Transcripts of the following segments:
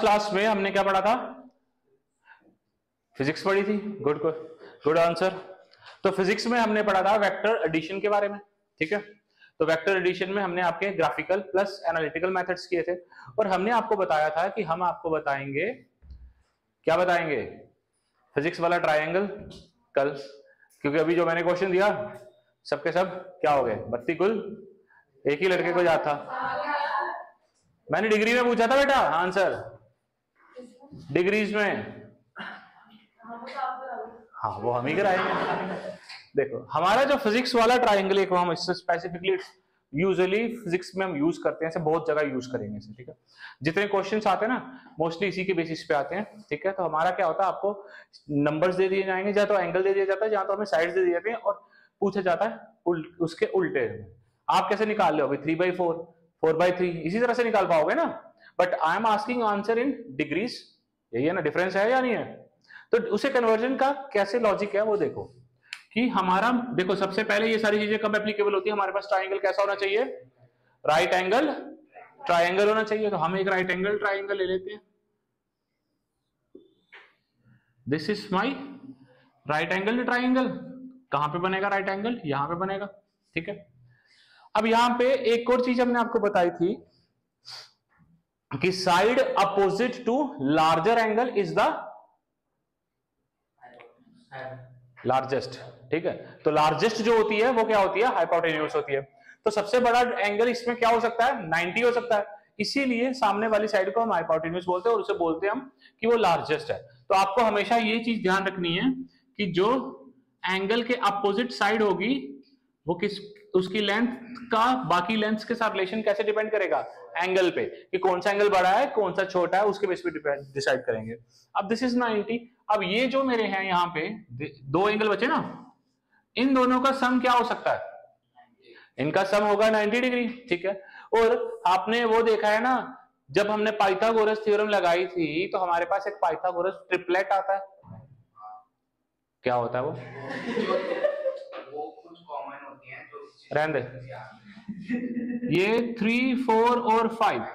Class में हमने क्या पढ़ा था? फिजिक्स पढ़ी थी। Good good answer. तो फिजिक्स में हमने पढ़ा था वेक्टर एडिशन के बारे में, ठीक है। तो वेक्टर एडिशन में हमने आपके ग्राफिकल प्लस एनालिटिकल मेथड्स किए थे, और हमने आपको बताया था कि हम आपको बताएंगे, क्या बताएंगे? फिजिक्स वाला ट्रायंगल कल, क्योंकि अभी जो मैंने क्वेश्चन दिया सबके सब क्या हो गए? बत्ती कुल एक ही लड़के को याद था। मैंने डिग्री में पूछा था बेटा आंसर, डिग्रीज में। हाँ वो हम ही कराएंगे। देखो हमारा जो फिजिक्स वाला ट्रायंगल है, हम इससे स्पेसिफिकली यूजुअली फिजिक्स में हम यूज करते हैं, ऐसे बहुत जगह यूज करेंगे इसे, ठीक है। जितने क्वेश्चंस आते हैं ना मोस्टली इसी के बेसिस पे आते हैं, ठीक है। तो हमारा क्या होता है, आपको नंबर्स दे दिए जाएंगे, या तो एंगल दे दिया जाता है, या तो हमें साइड्स दे दिए जाते हैं, और पूछा जाता है उसके उल्टे। आप कैसे निकाल लोगे? 3/4, 4/3 इसी तरह से निकाल पाओगे ना। But I am asking answer in degrees, यही है ना, डिफरेंस है या नहीं है? तो उसे कन्वर्जन का कैसे लॉजिक है वो देखो, कि हमारा देखो सबसे पहले ये सारी चीजें कब एप्लीकेबल होती है? हमारे पास ट्राइंगल कैसा होना चाहिए? राइट एंगल ट्राइंगल होना चाहिए। तो हम एक राइट एंगल ट्राइंगल ले लेते हैं। This is my right angle triangle. कहां पे बनेगा राइट एंगल? यहां पे बनेगा, ठीक है। अब यहां पे एक और चीज हमने आपको बताई थी कि side opposite to larger angle is the largest, ठीक है। तो लार्जेस्ट जो होती है वो क्या होती है? हाइपोटेन्यूज होती है। तो सबसे बड़ा एंगल इसमें क्या हो सकता है? 90 हो सकता है। इसीलिए सामने वाली साइड को हम हाइपोटेन्यूज बोलते हैं, और उसे बोलते हैं हम कि वो लार्जेस्ट है। तो आपको हमेशा ये चीज ध्यान रखनी है कि जो एंगल के अपोजिट साइड होगी वो किस, उसकी लेंथ का बाकी लेंथ के साथ रिलेशन कैसे डिपेंड करेगा? एंगल पे, कि कौन सा एंगल बड़ा है कौन सा छोटा है, उसके बेस पे डिसाइड करेंगे। अब दिस इज 90। अब ये जो मेरे हैं यहाँ पे दो एंगल बचे ना, इन दोनों का सम क्या हो सकता है? इनका सम होगा 90 डिग्री, ठीक है। और आपने वो देखा है ना, जब हमने पाइथागोरस थ्योरम लगाई थी तो हमारे पास एक पाइथागोरस ट्रिपलेट आता है। क्या होता है वो कुछ कॉमन होती है जो रहने दे। ये 3, 4 और 5,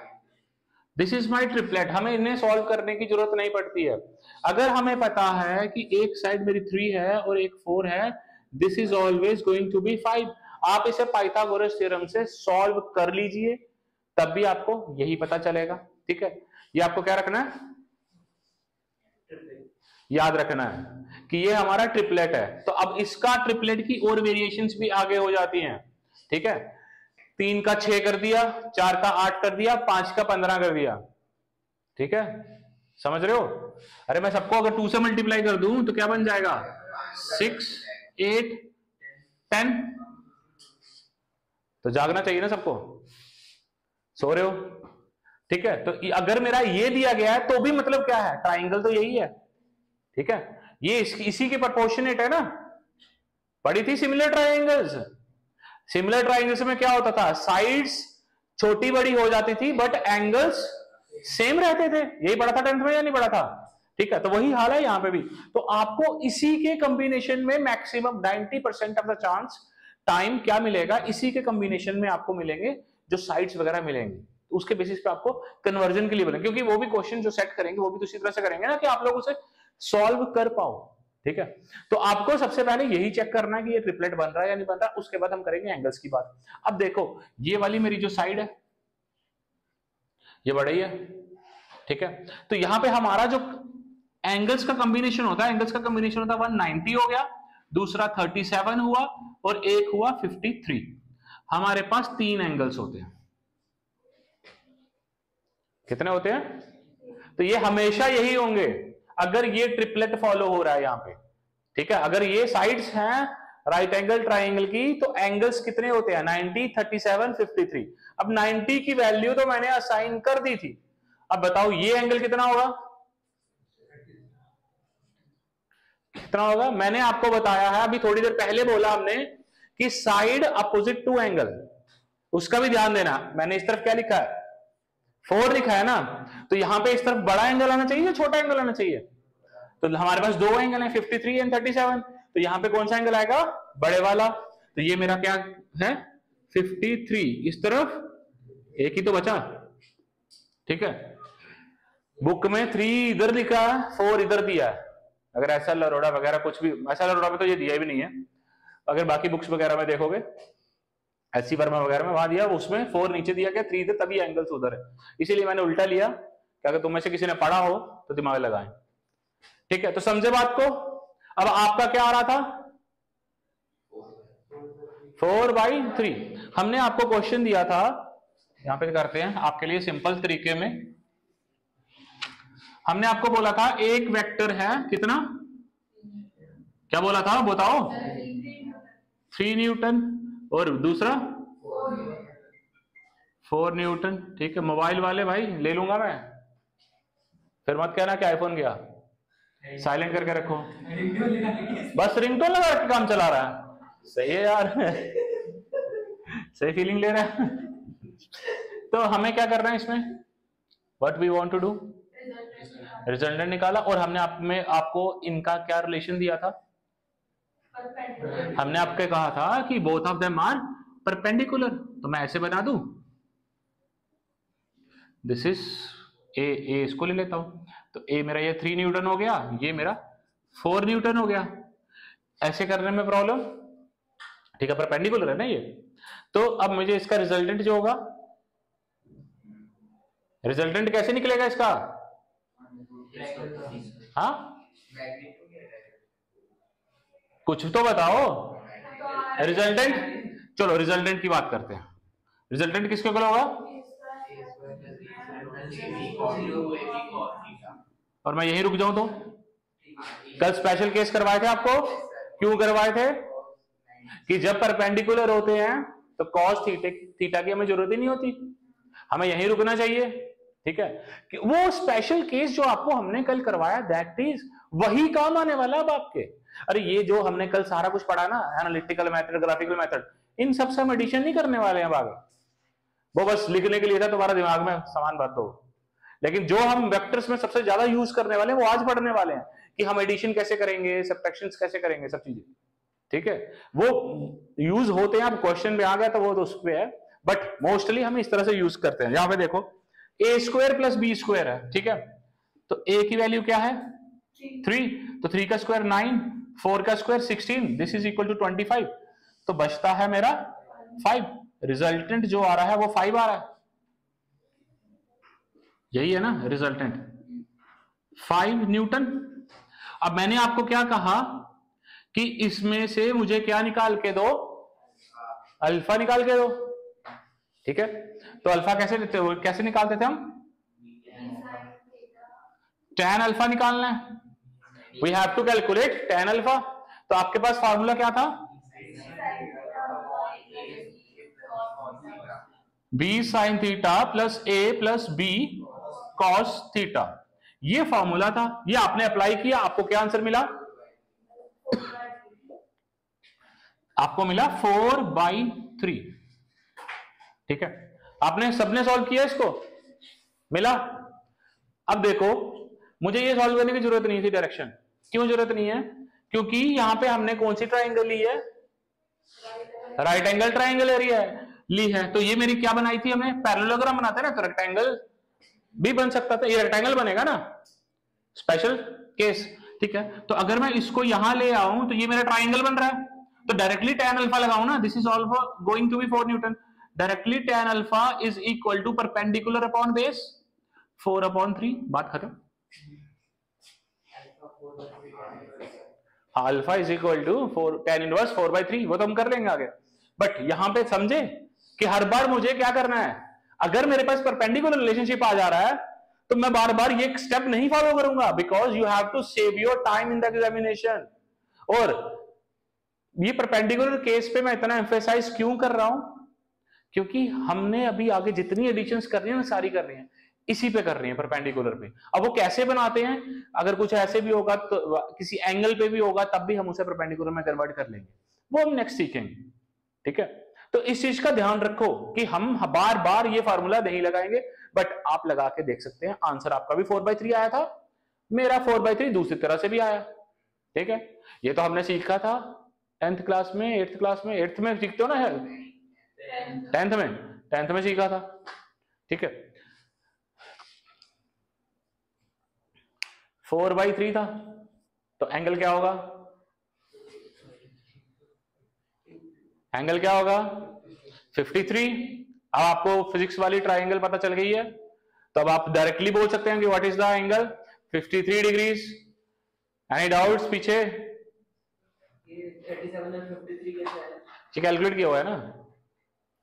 दिस इज माई ट्रिपलेट। हमें इन्हें सॉल्व करने की जरूरत नहीं पड़ती है। अगर हमें पता है कि एक साइड मेरी 3 है और एक 4 है, this is always going to be 5। आप इसे पाइथागोरस थ्योरम से सॉल्व कर लीजिए, तब भी आपको यही पता चलेगा, ठीक है। ये आपको क्या रखना है? याद रखना है कि ये हमारा ट्रिपलेट है। तो अब इसका ट्रिपलेट की और वेरिएशंस भी आगे हो जाती हैं, ठीक है। 3 का 6 कर दिया, 4 का 8 कर दिया, 5 का 15 कर दिया, ठीक है। समझ रहे हो? अरे मैं सबको अगर 2 से मल्टीप्लाई कर दूं तो क्या बन जाएगा? 6, 8, 10। तो जागना चाहिए ना सबको, सो रहे हो, ठीक है। तो अगर मेरा ये दिया गया है तो भी मतलब क्या है? ट्राइंगल तो यही है, ठीक है। ये इसी के प्रोपोर्शनेट है ना। पढ़ी थी सिमिलर ट्राइंगल्स। सिमिलर ट्राइंगल्स में क्या होता था? साइड्स छोटी बड़ी हो जाती थी बट एंगल्स सेम रहते थे। यही पढ़ा था 10th में या नहीं पढ़ा था? ठीक है। तो वही हाल है यहां पे भी। तो आपको इसी के कॉम्बिनेशन में maximum 90% of the chance time क्या मिलेगा? इसी के कॉम्बिनेशन में आपको मिलेंगे जो साइड्स वगैरह मिलेंगे। तो उसके बेसिस पे आपको कन्वर्जन के लिए बनेंगे, क्योंकि वो भी क्वेश्चन जो सेट करेंगे वो भी तो इसी तरह से करेंगे ना कि आप लोग उसे सॉल्व कर पाओ, ठीक है। तो आपको सबसे पहले यही चेक करना है कि ये ट्रिपलेट बन रहा है या नहीं बन रहा। उसके बाद हम करेंगे एंगल्स की बात। अब देखो ये वाली मेरी जो साइड है ये बढ़ी है, ठीक है। तो यहां पे हमारा जो एंगल्स का कॉम्बिनेशन होता है, एंगल्स का कॉम्बिनेशन होता है 190 हो गया, दूसरा 37 हुआ और एक हुआ 53। हमारे पास 3 एंगल्स होते हैं। कितने होते हैं? तो ये हमेशा यही होंगे अगर ये ट्रिपलेट फॉलो हो रहा है यहां पे, ठीक है। अगर ये साइड्स हैं राइट एंगल ट्राइंगल की तो एंगल्स कितने होते हैं? 90, 37, 53। अब 90 की वैल्यू तो मैंने असाइन कर दी थी। अब बताओ ये एंगल कितना होगा? कितना होगा? मैंने आपको बताया है अभी थोड़ी देर पहले, बोला हमने कि साइड अपोजिट टू एंगल, उसका भी ध्यान देना। मैंने इस तरफ क्या लिखा है? 4 लिखा है ना। तो यहां पे इस तरफ बड़ा एंगल आना चाहिए या छोटा एंगल आना चाहिए? तो हमारे पास 2 एंगल है, 53 एंड 37। तो यहां पे कौन सा एंगल आएगा? बड़े वाला। तो ये मेरा क्या है? 53। इस तरफ एक ही तो बचा, ठीक है। बुक में 3 इधर लिखा है, 4 इधर दिया है। अगर ऐसा लरोड़ा वगैरह कुछ भी, ऐसा लरोड़ा में तो ये दिया भी नहीं है, अगर बाकी बुक्स वगैरह में देखोगे एससी वर्मा वगैरह में वहां दिया, उसमें 4 नीचे दिया गया, 3 इधर, तभी एंगल्स उधर है। इसीलिए मैंने उल्टा लिया कि अगर तुम में से किसी ने पढ़ा हो तो दिमाग लगाएं। ठीक है, तो समझे बात को। अब आपका क्या आ रहा था, 4/3। हमने आपको क्वेश्चन दिया था, यहां पे करते हैं आपके लिए सिंपल तरीके में। हमने आपको बोला था एक वेक्टर है कितना, क्या बोला था बताओ, 3 न्यूटन, और दूसरा 4 न्यूटन। ठीक है, मोबाइल वाले भाई ले लूंगा मैं, फिर मत कहना कि आईफोन गया, साइलेंट करके रखो, बस रिंगटोन लगा के काम चला रहा है। सही है यार सही फीलिंग ले रहा है तो हमें क्या करना है इसमें, what we want to do, resultant निकाला। और हमने आपको इनका क्या रिलेशन दिया था, हमने आपके कहा था कि both of them are perpendicular. तो मैं ऐसे बना दूं, दिस इज ए, इसको ले लेता हूं, तो ए मेरा ये 3 न्यूटन हो गया, ये मेरा 4 न्यूटन हो गया। ऐसे करने में प्रॉब्लम, ठीक है, परपेंडिकुलर है ना ये। तो अब मुझे इसका रिजल्टेंट जो होगा, रिजल्टेंट कैसे निकलेगा इसका, हाँ कुछ तो बताओ रिजल्टेंट। चलो रिजल्टेंट की बात करते हैं, रिजल्टेंट किसके इक्वल होगा, और मैं यही रुक जाऊं तो। कल स्पेशल केस करवाए थे आपको, क्यों करवाए थे, कि जब परपेंडिकुलर होते हैं तो कॉस थीटा की हमें जरूरत ही नहीं होती, हमें यहीं रुकना चाहिए। ठीक है, कि वो स्पेशल केस जो आपको हमने कल करवाया, दैट इज वही काम आने वाला अब आपके। अरे ये जो हमने कल सारा कुछ पढ़ा ना, एनालिटिकल मेथड, ग्राफिकल मेथड, इन सब से हम एडिशन नहीं करने वाले हैं आगे, वो बस लिखने के लिए था, तुम्हारा दिमाग में समान बात हो। लेकिन जो हम वेक्टर्स में सबसे ज्यादा यूज करने वाले हैं वो आज पढ़ने वाले हैं, कि हम एडिशन कैसे करेंगे, सब्ट्रैक्शंस कैसे करेंगे, सब चीजें। ठीक है, वो यूज होते हैं, अब क्वेश्चन में आ गया तो वो तो उस पे है, बट मोस्टली हम इस तरह से यूज करते हैं। यहां पे देखो a² + b² है, ठीक है, तो a की वैल्यू क्या है 3, तो 3 का स्क्वायर 9, 4 का square 16, this is equal to 25, तो बचता है मेरा 5। रिजल्टेंट जो आ रहा है वो 5 आ रहा है, यही है ना रिजल्टेंट, 5 न्यूटन। अब मैंने आपको क्या कहा कि इसमें से मुझे क्या निकाल के दो, अल्फा निकाल के दो। ठीक है, तो अल्फा कैसे देते हो, कैसे निकालते थे हम, tan अल्फा निकालना है, we have to calculate tan alpha. तो आपके पास फार्मूला क्या था, b sin theta plus a plus b cos theta, ये फॉर्मूला था, ये आपने अप्लाई किया, आपको क्या आंसर मिला, आपको मिला 4/3। ठीक है, आपने सबने सॉल्व किया इसको, मिला। अब देखो मुझे ये सॉल्व करने की जरूरत नहीं थी डायरेक्शन, क्यों जरूरत नहीं है, क्योंकि यहां पे हमने कौन सी ट्राइंगल ली है, राइट एंगल ट्राइंगल एरिया ली है। तो ये मेरी क्या बनाई थी, हमें पैरेललोग्राम बनाते हैं ना, तो रेक्टेंगल भी बन सकता था, ये रेक्टेंगल बनेगा ना, स्पेशल केस। ठीक है, तो अगर मैं इसको यहां ले आऊं तो ये मेरा ट्राइंगल बन रहा है, तो डायरेक्टली tan अल्फा लगाऊं ना, this is also going to be 4 newton, directly tan alpha is equal to perpendicular upon base 4/3, बात खत्म। Alpha is equal to 4 tan inverse 4/3, वो तो हम कर लेंगे आगे, बट यहां पे समझे कि हर बार मुझे क्या करना है, अगर मेरे पास परपेंडिकुलर रिलेशनशिप आ जा रहा है तो मैं बार बार ये स्टेप नहीं फॉलो करूंगा, because you have to save your time in the examination. और ये परपेंडिकुलर केस पे मैं इतना एम्फेसाइज क्यों कर रहा हूं, क्योंकि हमने अभी आगे जितनी एडिशंस कर रही है ना, सारी कर रही है इसी पे कर रही है, परपेंडिकुलर पे। अब वो कैसे बनाते हैं, अगर कुछ ऐसे भी होगा तो किसी एंगल पे भी होगा तब भी हम उसे परपेंडिकुलर में कन्वर्ट कर लेंगे, वो हम नेक्स्ट सीखेंगे। ठीक है, तो इस चीज का ध्यान रखो कि हम बार बार ये फार्मूला नहीं लगाएंगे, बट आप लगा के देख सकते हैं, आंसर आपका भी 4/3 आया था, मेरा 4/3 दूसरी तरह से भी आया। ठीक है, ये तो हमने सीखा था 10th क्लास में, 8th क्लास में, 8th में सीखते हो ना, 10th में सीखा था। ठीक है, 4/3 था, तो एंगल क्या होगा? एंगल क्या होगा? 53। अब आपको फिजिक्स वाली ट्राइंगल पता चल गई है, तो अब आप डायरेक्टली बोल सकते हैं कि what is the angle? 53 degrees. Any doubts पीछे? 37 और 53 कैसे है? ये कैलकुलेट किया हुआ है ना,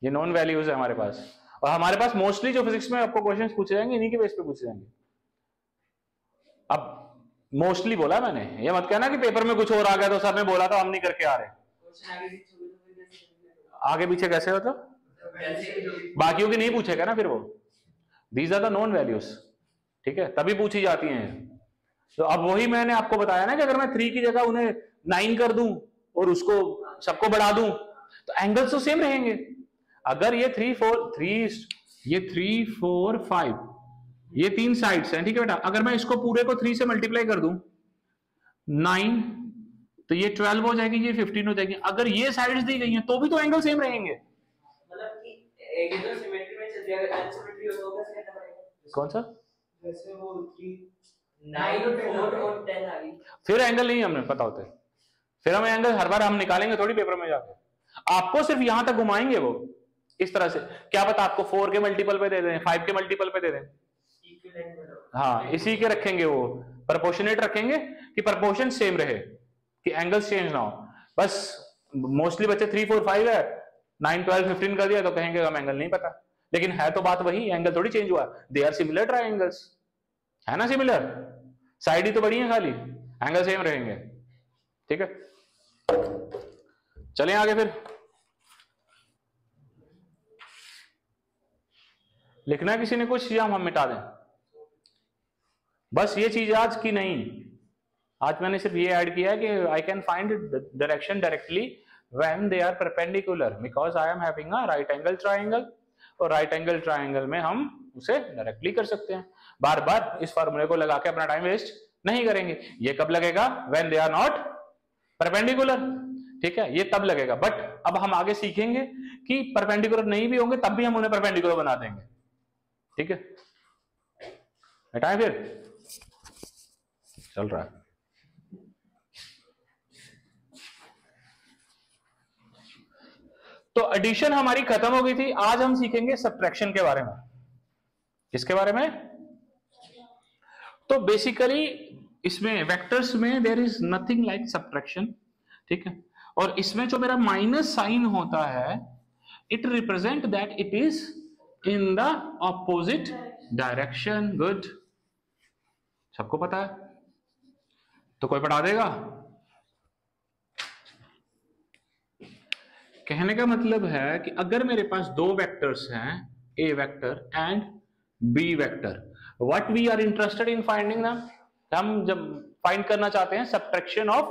ये नॉन वैल्यूज है हमारे पास, और हमारे पास मोस्टली जो फिजिक्स में आपको क्वेश्चंस पूछे जाएंगे इन्हीं के बेस पे पूछे जाएंगे। अब मोस्टली बोला मैंने, ये मत कहना कि पेपर में कुछ और आ गया तो सर ने बोला था हम नहीं करके आ रहे। आगे पीछे कैसे हो? तो बाकियों की नहीं पूछेगा ना फिर वो, these are the known values, ठीक है, तभी पूछी जाती हैं। तो अब वही मैंने आपको बताया ना कि अगर मैं 3 की जगह उन्हें 9 कर दूं और उसको सबको बढ़ा दूं तो एंगल्स तो सेम रहेंगे। अगर ये 3 4 5 ये 3 साइड्स हैं, ठीक है बेटा, अगर मैं इसको पूरे को 3 से मल्टीप्लाई कर दूं 9, तो ये 12 हो जाएगी, ये 15 हो जाएगी। अगर ये साइड्स दी गई हैं तो भी तो एंगल सेम रहेंगे। मतलब कि एक तो सिमेट्री में चल जाएगा, अनसिमेट्री होगा कैसे करना पड़ेगा? कौन सा? जैसे वो 3 9 और 4 और 10 आ गई, फिर एंगल नहीं हमें पता होते, फिर हमें एंगल हर बार हम निकालेंगे थोड़ी पेपर में जाके, आपको सिर्फ यहां तक घुमाएंगे वो इस तरह से। क्या पता आपको 4 के मल्टीपल पे दे दें, 5 के मल्टीपल पे दे दें, हाँ इसी के रखेंगे, वो प्रोपोर्शनेट रखेंगे कि प्रोपोर्शन सेम रहे, कि एंगल्स चेंज ना हो। बस मोस्टली बच्चे 3 4 5 है, 9 12 15 कर दिया तो कहेंगे हम एंगल नहीं पता, लेकिन है तो बात वही, एंगल थोड़ी चेंज हुआ, दे आर सिमिलर ट्राइंगल्स, है ना, सिमिलर, साइड ही तो बड़ी है खाली, एंगल सेम रहेंगे, ठीक है। चलें आगे फिर, लिखना है किसी ने कुछ या हम मिटा दें? बस ये चीज आज की नहीं, आज मैंने सिर्फ ये ऐड किया है कि I can find direction directly when they are perpendicular because I am having a right angle triangle, और राइट एंगल ट्राइंगल में हम उसे डायरेक्टली कर सकते हैं। बार बार इस फॉर्मूले को लगा के अपना टाइम वेस्ट नहीं करेंगे। ये कब लगेगा? When they are not perpendicular, ठीक है, ये तब लगेगा। बट अब हम आगे सीखेंगे कि परपेंडिकुलर नहीं भी होंगे तब भी हम उन्हें परपेंडिकुलर बना देंगे, ठीक है। हटाएं फिर, चल रहा है। तो एडिशन हमारी खत्म हो गई थी, आज हम सीखेंगे सब्ट्रैक्शन के बारे में। किसके बारे में? तो बेसिकली इसमें वेक्टर्स में there is nothing like subtraction, ठीक है, और इसमें जो मेरा माइनस साइन होता है it represent that it is in the opposite direction. Good, सबको पता है, तो कोई पढ़ा देगा? कहने का मतलब है कि अगर मेरे पास दो वेक्टर्स हैं, A vector and B vector, what we are interested in finding them, हम जब फाइंड करना चाहते हैं सब्ट्रैक्शन ऑफ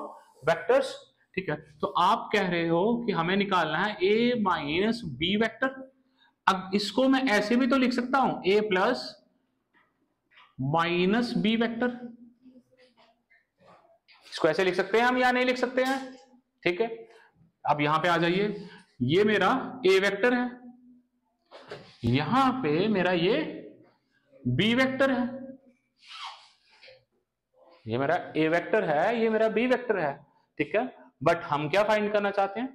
वेक्टर्स, ठीक है, तो आप कह रहे हो कि हमें निकालना है ए माइनस बी वेक्टर। अब इसको मैं ऐसे भी तो लिख सकता हूं, ए प्लस माइनस बी वेक्टर, इसको ऐसे लिख सकते हैं हम या नहीं लिख सकते हैं, ठीक है। अब यहां पे आ जाइए, ये मेरा ए वेक्टर है, यहां पे मेरा ये बी वेक्टर है, ये मेरा ए वेक्टर है, ये मेरा बी वेक्टर है, ठीक है। बट हम क्या फाइंड करना चाहते हैं?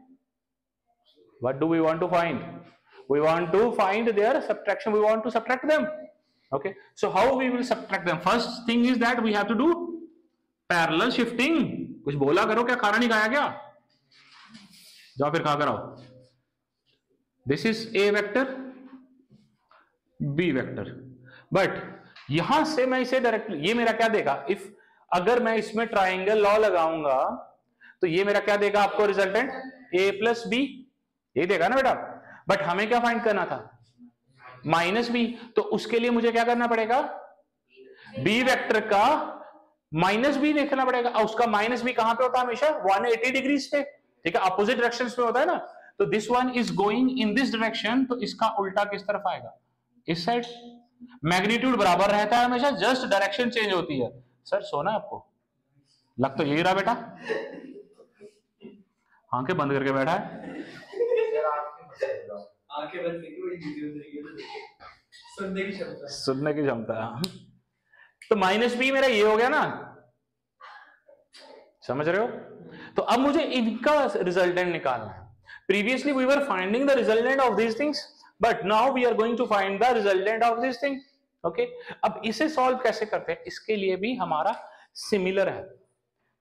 What do we want to find? We want to find their subtraction, we want to subtract them, okay, so how we will subtract them? First thing is that we have to do parallel shifting। कुछ बोला करो, क्या खाना नहीं खाया क्या? जाओ फिर खा कर आओ। This is A vector, B vector, but यहां से मैं इसे डायरेक्टली, ये मेरा क्या देगा? इफ अगर मैं इसमें ट्राइंगल लॉ लगाऊंगा तो ये मेरा क्या देगा आपको रिजल्टेंट? ए प्लस बी, ये देगा ना बेटा। बट हमें क्या फाइंड करना था? माइनस बी, तो उसके लिए मुझे क्या करना पड़ेगा? बी वेक्टर का माइनस बी देखना पड़ेगा, और उसका माइनस बी कहां पे होता है? हमेशा 180 डिग्रीज पे, ठीक है, अपोजिट डायरेक्शंस में होता है ना। तो this one is going in this direction, तो इसका उल्टा किस तरफ आएगा? इस साइड। मैग्नीट्यूड बराबर रहता है हमेशा, जस्ट डायरेक्शन चेंज होती है। सर सोना आपको लग तो यही रहा बेटा, आंखें बंद करके बैठा है, आंखें बंद करके सुनने की क्षमता, सुनने की क्षमता। तो माइनस बी मेरा ये हो गया ना, समझ रहे हो? तो अब मुझे इनका रिजल्टेंट निकालना है. Previously we were finding the resultant of these things, but now we are going to find the resultant of this thing. Okay, अब इसे सॉल्व कैसे करते हैं, इसके लिए भी हमारा सिमिलर है.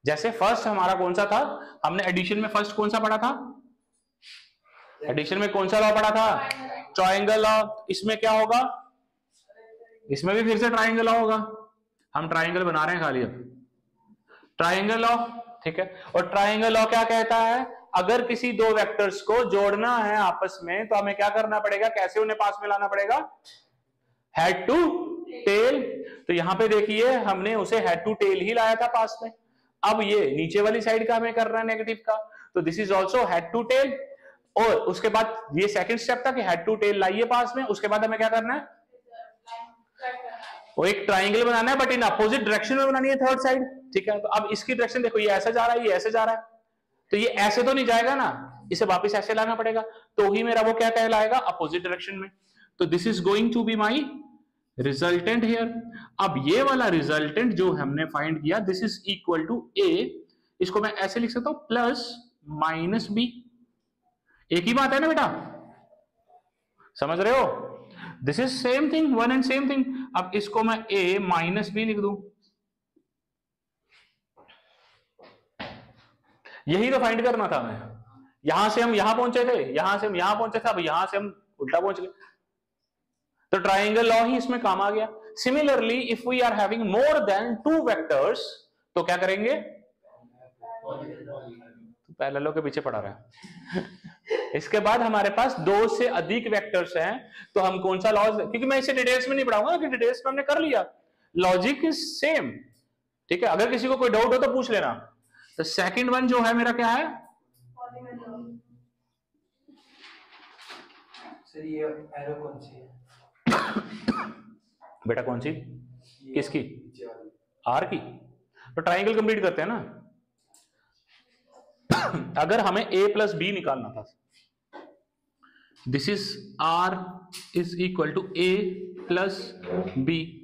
जैसे फर्स्ट हमारा कौन सा था, हमने एडिशन में फर्स्ट कौन सा पढ़ा था, एडिशन में कौन सा लॉ पढ़ा था, ट्रायंगल लॉ. इसमें क्या होगा, इसमें भी फिर से ट्रायंगल लॉ होगा. हम ट्रायंगल बना रहे हैं खाली अब, ट्रायंगल लॉ. ठीक है, और ट्रायंगल लॉ क्या कहता है, अगर किसी दो वेक्टर्स को जोड़ना है आपस में तो हमें क्या करना पड़ेगा, कैसे उन्हें पास में लाना पड़ेगा, हेड टू टेल. तो यहां पे देखिए हमने उसे हेड टू टेल ही लाया था पास में. अब ये नीचे वाली साइड का हमें करना है नेगेटिव का, तो this is also head to tail. और उसके बाद ये सेकंड स्टेप था कि हेड टू टेल लाइए पास में. उसके बाद हमें क्या करना है, वो एक ट्राइंगल बनाना है, बट इन अपोजिट डायरेक्शन में बनानी है थर्ड साइड. ठीक है, तो अब इसकी डायरेक्शन देखो, ये ऐसे जा रहा है, ये ऐसे जा रहा है, तो ये ऐसे तो नहीं जाएगा ना, इसे वापस ऐसे लाना पड़ेगा, तो ही मेरा वो क्या कहलाएगा, अपोजिट डायरेक्शन में. तो this is going to be my resultant here. अब ये वाला रिजल्टेंट जो हमने फाइंड किया, this is equal to A. इसको मैं ऐसे लिख सकता हूं, प्लस माइनस बी. एक ही बात है ना बेटा, समझ रहे हो? This is same thing, one and same thing. अब इसको मैं a माइनस बी लिख दूं, यही तो फाइंड करना था हमें. यहां से हम यहां पहुंचे थे, यहां से हम यहां पहुंचे थे, अब यहां से हम उल्टा पहुंच गए. तो ट्राइंगल लॉ ही इसमें काम आ गया. Similarly if we are having more than two vectors, तो क्या करेंगे, तो पैरेलल के पीछे पड़ा रहा है. इसके बाद हमारे पास दो से अधिक वेक्टर्स हैं, तो हम कौन सा लॉ, क्योंकि मैं इसे डिटेल्स में नहीं पढ़ाऊंगा, कि डिटेल्स में हमने कर लिया, लॉजिक इज सेम. ठीक है, अगर किसी को कोई डाउट हो तो पूछ लेना. तो सेकंड वन जो है मेरा क्या है, सर ये एरो कौन सी है बेटा, कौन सी, किसकी, आर की. तो ट्राइंगल कंप्लीट करते हैं ना. अगर हमें a प्लस बी निकालना था, this is r is equal to a plus B.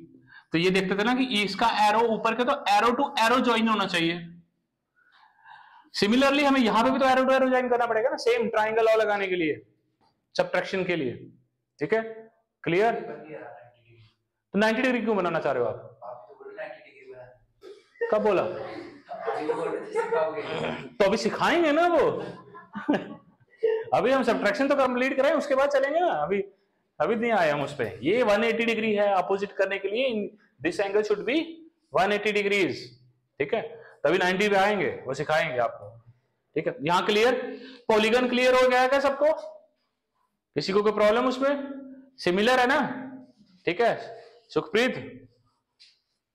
तो ये देखते थे ना कि इसका एरो ऊपर के, तो एरो टू एरो ज्वाइन होना चाहिए. सिमिलरली हमें यहां पे भी तो एरो टू एरो ज्वाइन करना पड़ेगा ना, सेम ट्राइंगल लॉ लगाने के लिए, सबट्रैक्शन के लिए. ठीक है, क्लियर? तो 90 डिग्री क्यों बनाना चाह रहे हो आप? तो बोलो 90 डिग्री बना. कब बोला? तो अभी सिखाएंगे ना वो. अभी हम सबट्रैक्शन तो कंप्लीट करें, उसके बाद चलेंगे ना. अभी नहीं आए हम उस पे. ये 180 डिग्री है अपोजिट करने के लिए, this angle should be 180 degrees. ठीक है, तभी 90 पे आएंगे, वो सिखाएंगे आपको. ठीक है, यहां क्लियर, पॉलीगन क्लियर हो गया है क्या सबको? किसी को कोई प्रॉब्लम उसमें? सिमिलर है ना? ठीक है, सुखप्रीत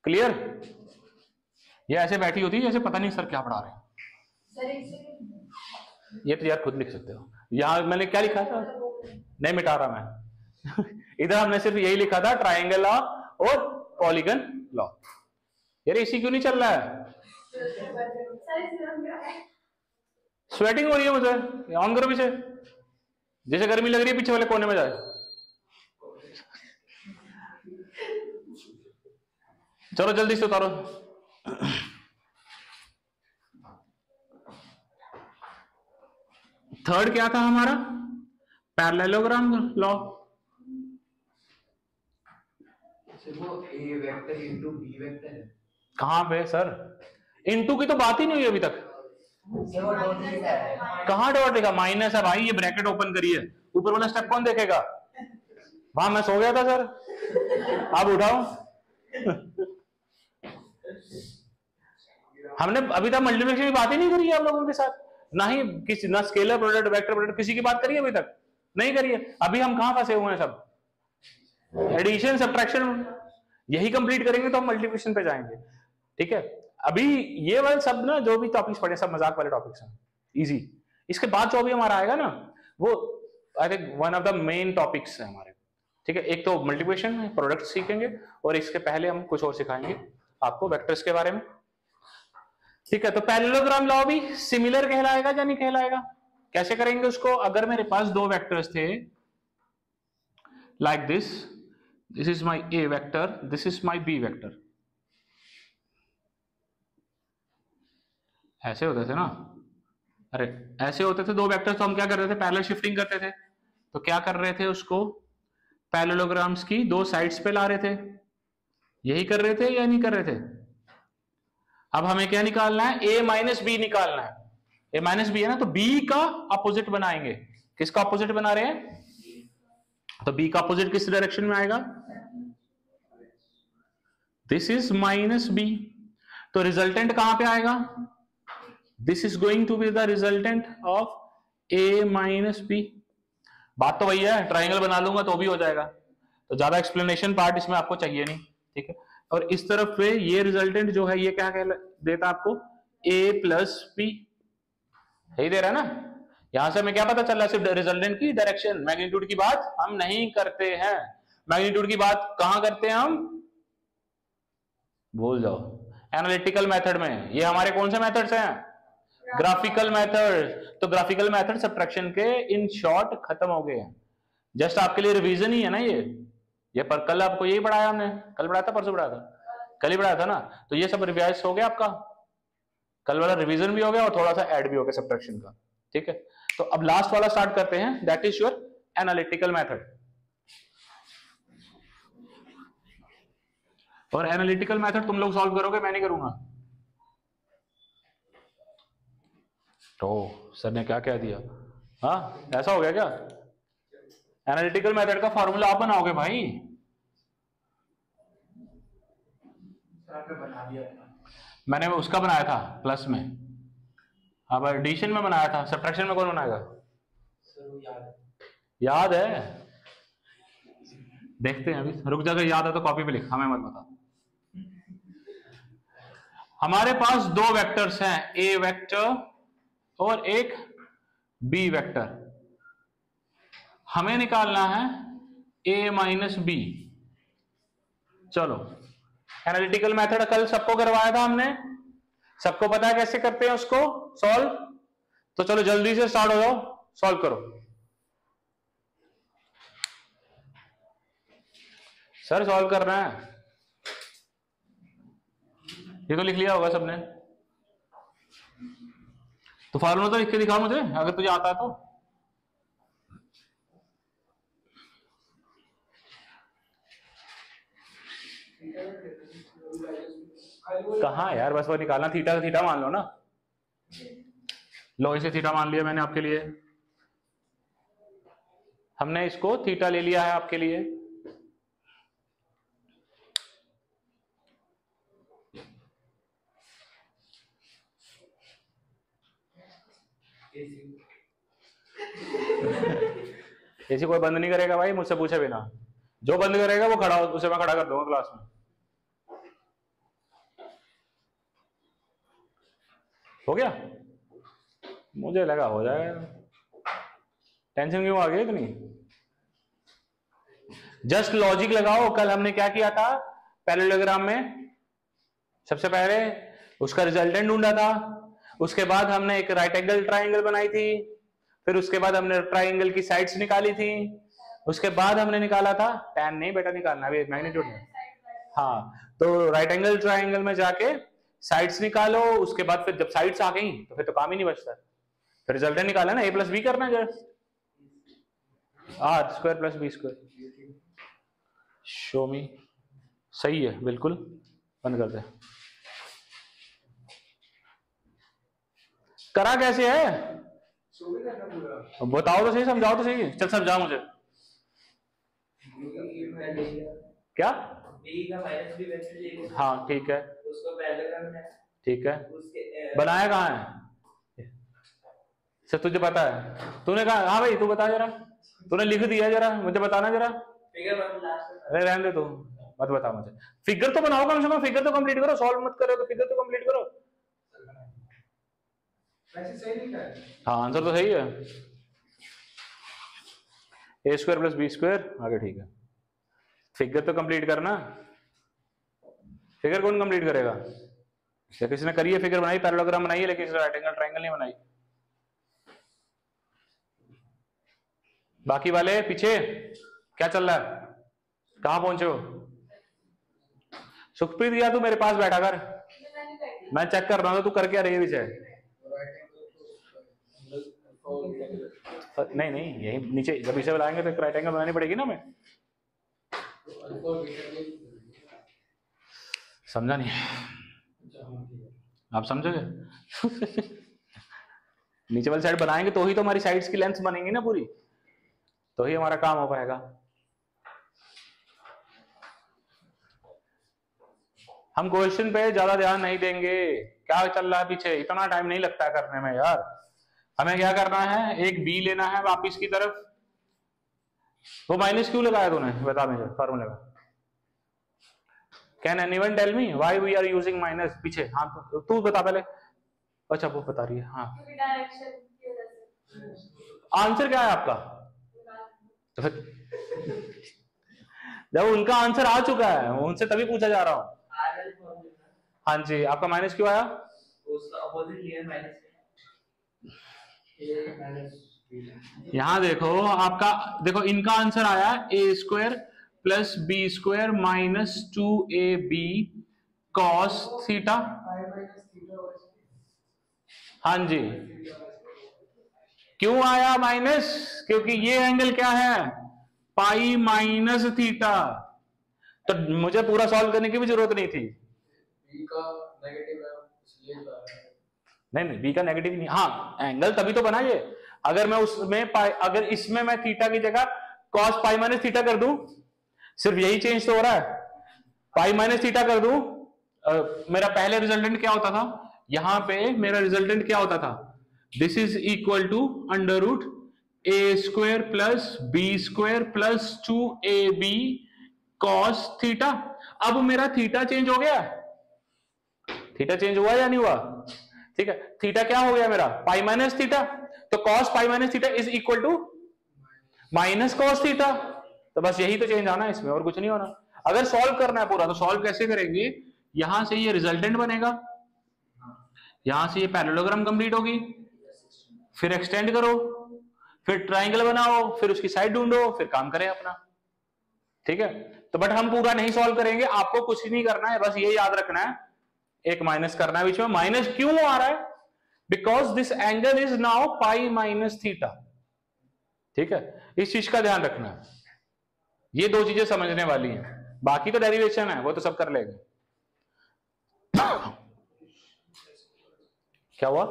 क्लियर? ये ऐसे बैठी होती है जैसे पता नहीं सर क्या पढ़ा रहे हैं. ये तो यार खुद लिख सकते हो. यहां मैंने क्या लिखा था, नहीं मिटा रहा मैं. इधर हमने सिर्फ यही लिखा था, ट्राइंगल लॉ और पॉलीगन लॉ. यार इसी क्यों नहीं चल रहा है? स्वेटिंग हो रही है मुझे, ऑन करो पीछे, जैसे गर्मी लग रही है, पीछे वाले कोने में जाए. चलो जल्दी से उतारो. थर्ड क्या था हमारा, पैरेललोग्राम लॉ. वो ए वेक्टर इनटू बी वेक्टर है. कहां पे सर? इनटू की तो बात ही नहीं हुई अभी तक. कहां डॉट लिखा? माइनस है भाई, ये ब्रैकेट ओपन करिए. ऊपर वाला स्टेप कौन देखेगा? वहां मैं सो गया था सर, आप उठाओ. हमने अभी तक मल्टीप्लिकेशन की बात ही नहीं करी है आप लोगों के साथ, ना ही किसी, ना स्केलर प्रोडक्ट, वेक्टर प्रोडक्ट, किसी की बात करिए अभी तक नहीं करिए. अभी हम कहां फंसे हुए हैं सब, एडिशन सब्ट्रैक्शन. यही कंप्लीट करेंगे तो हम मल्टीप्लिकेशन पे जाएंगे. ठीक है, अभी ये वाले सब ना जो भी टॉपिक्स पढ़े सब मजाक वाले टॉपिक्स हैं, इजी. इसके बाद जो भी हमारा आएगा ना, वो I think one of the main topics है हमारे. ठीक है, एक तो मल्टीप्लिकेशन, प्रोडक्ट सीखेंगे, और इसके पहले हम कुछ और सिखाएंगे आपको वेक्टर्स के बारे में. ठीक है, तो पैरेललोग्राम लॉ भी सिमिलर कहलाएगा या नहीं कहलाएगा? कैसे करेंगे उसको? अगर मेरे पास दो वेक्टर्स थे like this, this is my A vector, this is my B vector. ऐसे होते थे ना, अरे ऐसे होते थे दो वेक्टर्स, तो हम क्या करते थे, पैरेलल शिफ्टिंग करते थे। तो क्या कर रहे थे, उसको पैरेललोग्राम्स की दो साइड्स पे ला रहे थे, यही कर रहे थे या नहीं कर रहे थे। अब हमें क्या निकालना है, a माइनस बी निकालना है। a माइनस बी है ना, तो b का अपोजिट बनाएंगे। किसका अपोजिट बना रहे हैं, तो b का अपोजिट किस डायरेक्शन में आएगा, दिस इज माइनस b। तो रिजल्टेंट कहां पे आएगा, this is going to be the resultant of a minus B. बात तो वही है, ट्राइंगल बना लूंगा तो भी हो जाएगा, तो ज्यादा एक्सप्लेनेशन पार्ट इसमें आपको चाहिए नहीं, ठीक है। और इस तरफ पे ये रिजल्टेंट जो है ये क्या देता आपको, a प्लस बी, यही दे रहा है ना। यहां से हमें क्या पता चल रहा है, सिर्फ रिजल्टेंट की डायरेक्शन, मैग्नीट्यूड की बात हम नहीं करते हैं। मैग्नीट्यूड की बात कहां करते हैं हम, भूल जाओ, एनालिटिकल मेथड में। ये हमारे कौन से मेथड्स हैं, ग्राफिकल मेथड। तो ग्राफिकल मेथड सब्ट्रैक्शन के इन शॉर्ट खत्म हो गए हैं। जस्ट आपके लिए रिवीजन ही है ना ये पर कल आपको यही पढ़ाया हमने, कल पढ़ाया था, परसों पढ़ाया था, कल ही पढ़ाया था ना। तो ये सब रिवाइज हो गया आपका, कल वाला रिवीजन भी हो गया और थोड़ा सा ऐड भी हो गया सब्ट्रैक्शन का, ठीक है। तो अब लास्ट वाला स्टार्ट करते हैं, that is your analytical method. और एनालिटिकल मेथड तुम लोग सॉल्व करोगे, मैं नहीं करूंगा। तो सर ने क्या कह दिया, हाँ ऐसा हो गया क्या, एनालिटिकल मेथड का फॉर्मूला आप बनाओगे भाई, मैंने उसका बनाया था प्लस में, अब एडिशन में बनाया था, सब्ट्रैक्शन में कौन बनाएगा, याद है, देखते हैं अभी, रुक जाकर, याद है तो कॉपी पे लिख, हमें मत बता। हमारे पास दो वेक्टर्स हैं, ए वेक्टर और एक बी वेक्टर। हमें निकालना है a माइनस बी। चलो एनालिटिकल मेथड कल सबको करवाया था हमने, सबको पता है कैसे करते हैं उसको सॉल्व। तो चलो जल्दी से स्टार्ट हो जाओ, सॉल्व करो। सर सॉल्व करना है, ये तो लिख लिया होगा सबने, तो फॉर्मूला तो लिख के दिखाओ मुझे अगर तुझे आता है तो। कहाँ यार, बस वो निकालना, थीटा का थीटा मान लो ना, लो इसे थीटा मान लिया मैंने आपके लिए, हमने इसको थीटा ले लिया है आपके लिए। ऐसी कोई बंद नहीं करेगा भाई मुझसे पूछे बिना, जो बंद करेगा वो खड़ा, उसे मैं खड़ा कर दूंगा क्लास में। हो गया, मुझे लगा हो जाएगा, टेंशन क्यों आ गई इतनी, जस्ट लॉजिक लगाओ। कल हमने क्या किया था पैरेललोग्राम में, सबसे पहले उसका रिजल्टेंट ढूंढा था, उसके बाद हमने एक राइट एंगल ट्राइंगल बनाई थी, फिर उसके बाद हमने ट्राइंगल की साइड्स निकाली थी, उसके बाद हमने निकाला था टैन, नहीं बेटा निकालना अभी मैग्नीट्यूड में, हाँ तो राइट एंगल ट्राइंगल में जाके साइड्स निकालो, उसके बाद फिर जब साइड्स आ गई तो फिर तो काम ही नहीं बचता, फिर रिजल्टेंट निकाला ना, a प्लस बी करना है, R square plus B square. Show me, सही है बिल्कुल, बंद कर दे। करा कैसे है बताओ तो सही, समझाओ तो सही, चल समझाओ मुझे क्या, हाँ ठीक है, ठीक है, बनाया कहाँ है सर तुझे पता है, तूने कहा, हाँ भाई तू बता जरा, तूने लिख दिया जरा मुझे बताना जरा, अरे रहने दे तू मत बता मुझे, फिगर तो बनाओ कम से कम, फिगर तो कंप्लीट करो, सॉल्व मत करो तो फिगर तो कंप्लीट करो। सही लिखा है, हाँ आंसर तो सही है, ए स्क्वायर प्लस बी स्क्वायर, आगे ठीक है, फिगर तो कंप्लीट करना, फिगर कौन कंप्लीट करेगा, या किसी ने करी है फिगर बनाई, पैरेललोग्राम बनाई है, लेकिन इसने राइट एंगल ट्रायंगल नहीं बनाई। बाकी वाले पीछे क्या चल रहा है, कहां पहुंचे हो, सुखप्रीत या तू मेरे पास बैठा कर, मैं चेक कर रहा हूं तू करके आ रही है पीछे। नहीं नहीं, यही नीचे जब इसे बनाएंगे तो एक राइट एंगल बनानी पड़ेगी ना। मैं समझा नहीं, आप समझोगे? नीचे वाली साइड बनाएंगे तो ही तो हमारी साइड्स की लेंथ बनेंगी ना पूरी, तो ही हमारा काम हो पाएगा। हम क्वेश्चन पे ज्यादा ध्यान नहीं देंगे, क्या चल रहा है पीछे, इतना टाइम नहीं लगता है करने में यार। हमें क्या करना है, एक बी लेना है वापिस की तरफ। वो माइनस क्यों लगाया तूने, बता मुझे फॉर्मूले में। Can anyone tell me why we are using minus पीछे? हाँ तो तू बता पहले। अच्छा वो बता रही है। हाँ आंसर क्या है आपका? जब उनका आंसर आ चुका है उनसे तभी पूछा जा रहा हूं। हाँ जी, आपका माइनस क्यों आया? यहां देखो आपका, देखो इनका आंसर आया A square plus B square minus 2ab cos theta. हाँ जी, क्यों आया माइनस? क्योंकि ये एंगल क्या है, पाई माइनस थीटा। तो मुझे पूरा सॉल्व करने की भी जरूरत नहीं थी। बी का नेगेटिव है इसलिए। नहीं बी का नेगेटिव नहीं, हाँ एंगल तभी तो बना ये। अगर मैं उसमें अगर इसमें मैं थीटा की जगह कॉस पाई माइनस थीटा कर दूं, सिर्फ यही चेंज तो हो रहा है, पाई माइनस थीटा कर दूं, मेरा पहले रिजल्टेंट क्या होता था, यहां पे मेरा रिजल्टेंट क्या होता था, this is equal to under root A square plus B square plus 2ab cos theta. अब मेरा थीटा चेंज हो गया, थीटा चेंज हुआ या नहीं हुआ? ठीक है, थीटा क्या हो गया मेरा, पाई माइनस थीटा। तो cos pi minus theta is equal to minus cos theta. तो बस यही तो चेंज आना है इसमें, और कुछ नहीं होना। अगर सॉल्व करना है पूरा तो सॉल्व कैसे करेंगे, यहां से ये रिजल्टेंट बनेगा, यहां से ये पैरेललोग्राम कंप्लीट होगी, फिर एक्सटेंड करो, फिर ट्राइंगल बनाओ, फिर उसकी साइड ढूंढो, फिर काम करें अपना। ठीक है, तो बट हम पूरा नहीं सॉल्व करेंगे, आपको कुछ नहीं करना है, बस ये याद रखना है एक माइनस करना है बीच में। माइनस क्यों आ रहा है, because this angle is now pi minus theta. ठीक है, इस चीज का ध्यान रखना है, ये दो चीजें समझने वाली हैं, बाकी तो डेरिवेशन है वो तो सब कर लेंगे। क्या हुआ,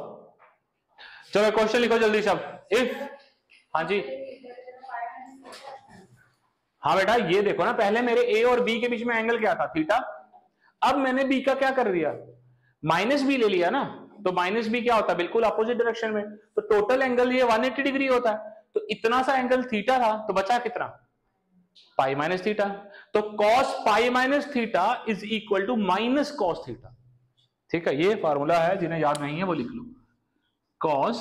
चलो क्वेश्चन लिखो जल्दी सब। इफ, हाँ जी, हाँ बेटा ये देखो ना, पहले मेरे ए और बी के बीच में एंगल क्या था, थीटा। अब मैंने बी का क्या कर दिया, माइनस बी ले लिया ना, तो माइनस बी क्या होता है, बिल्कुल अपोजिट डायरेक्शन में, तो टोटल एंगल ये 180 डिग्री होता है। तो इतना सा एंगल थीटा था, तो बचा कितना, पाई माइनस थीटा। तो cos pi minus theta is equal to minus cos theta. ठीक है, ये फॉर्मूला है, जिन्हें याद नहीं है वो लिख लो, cos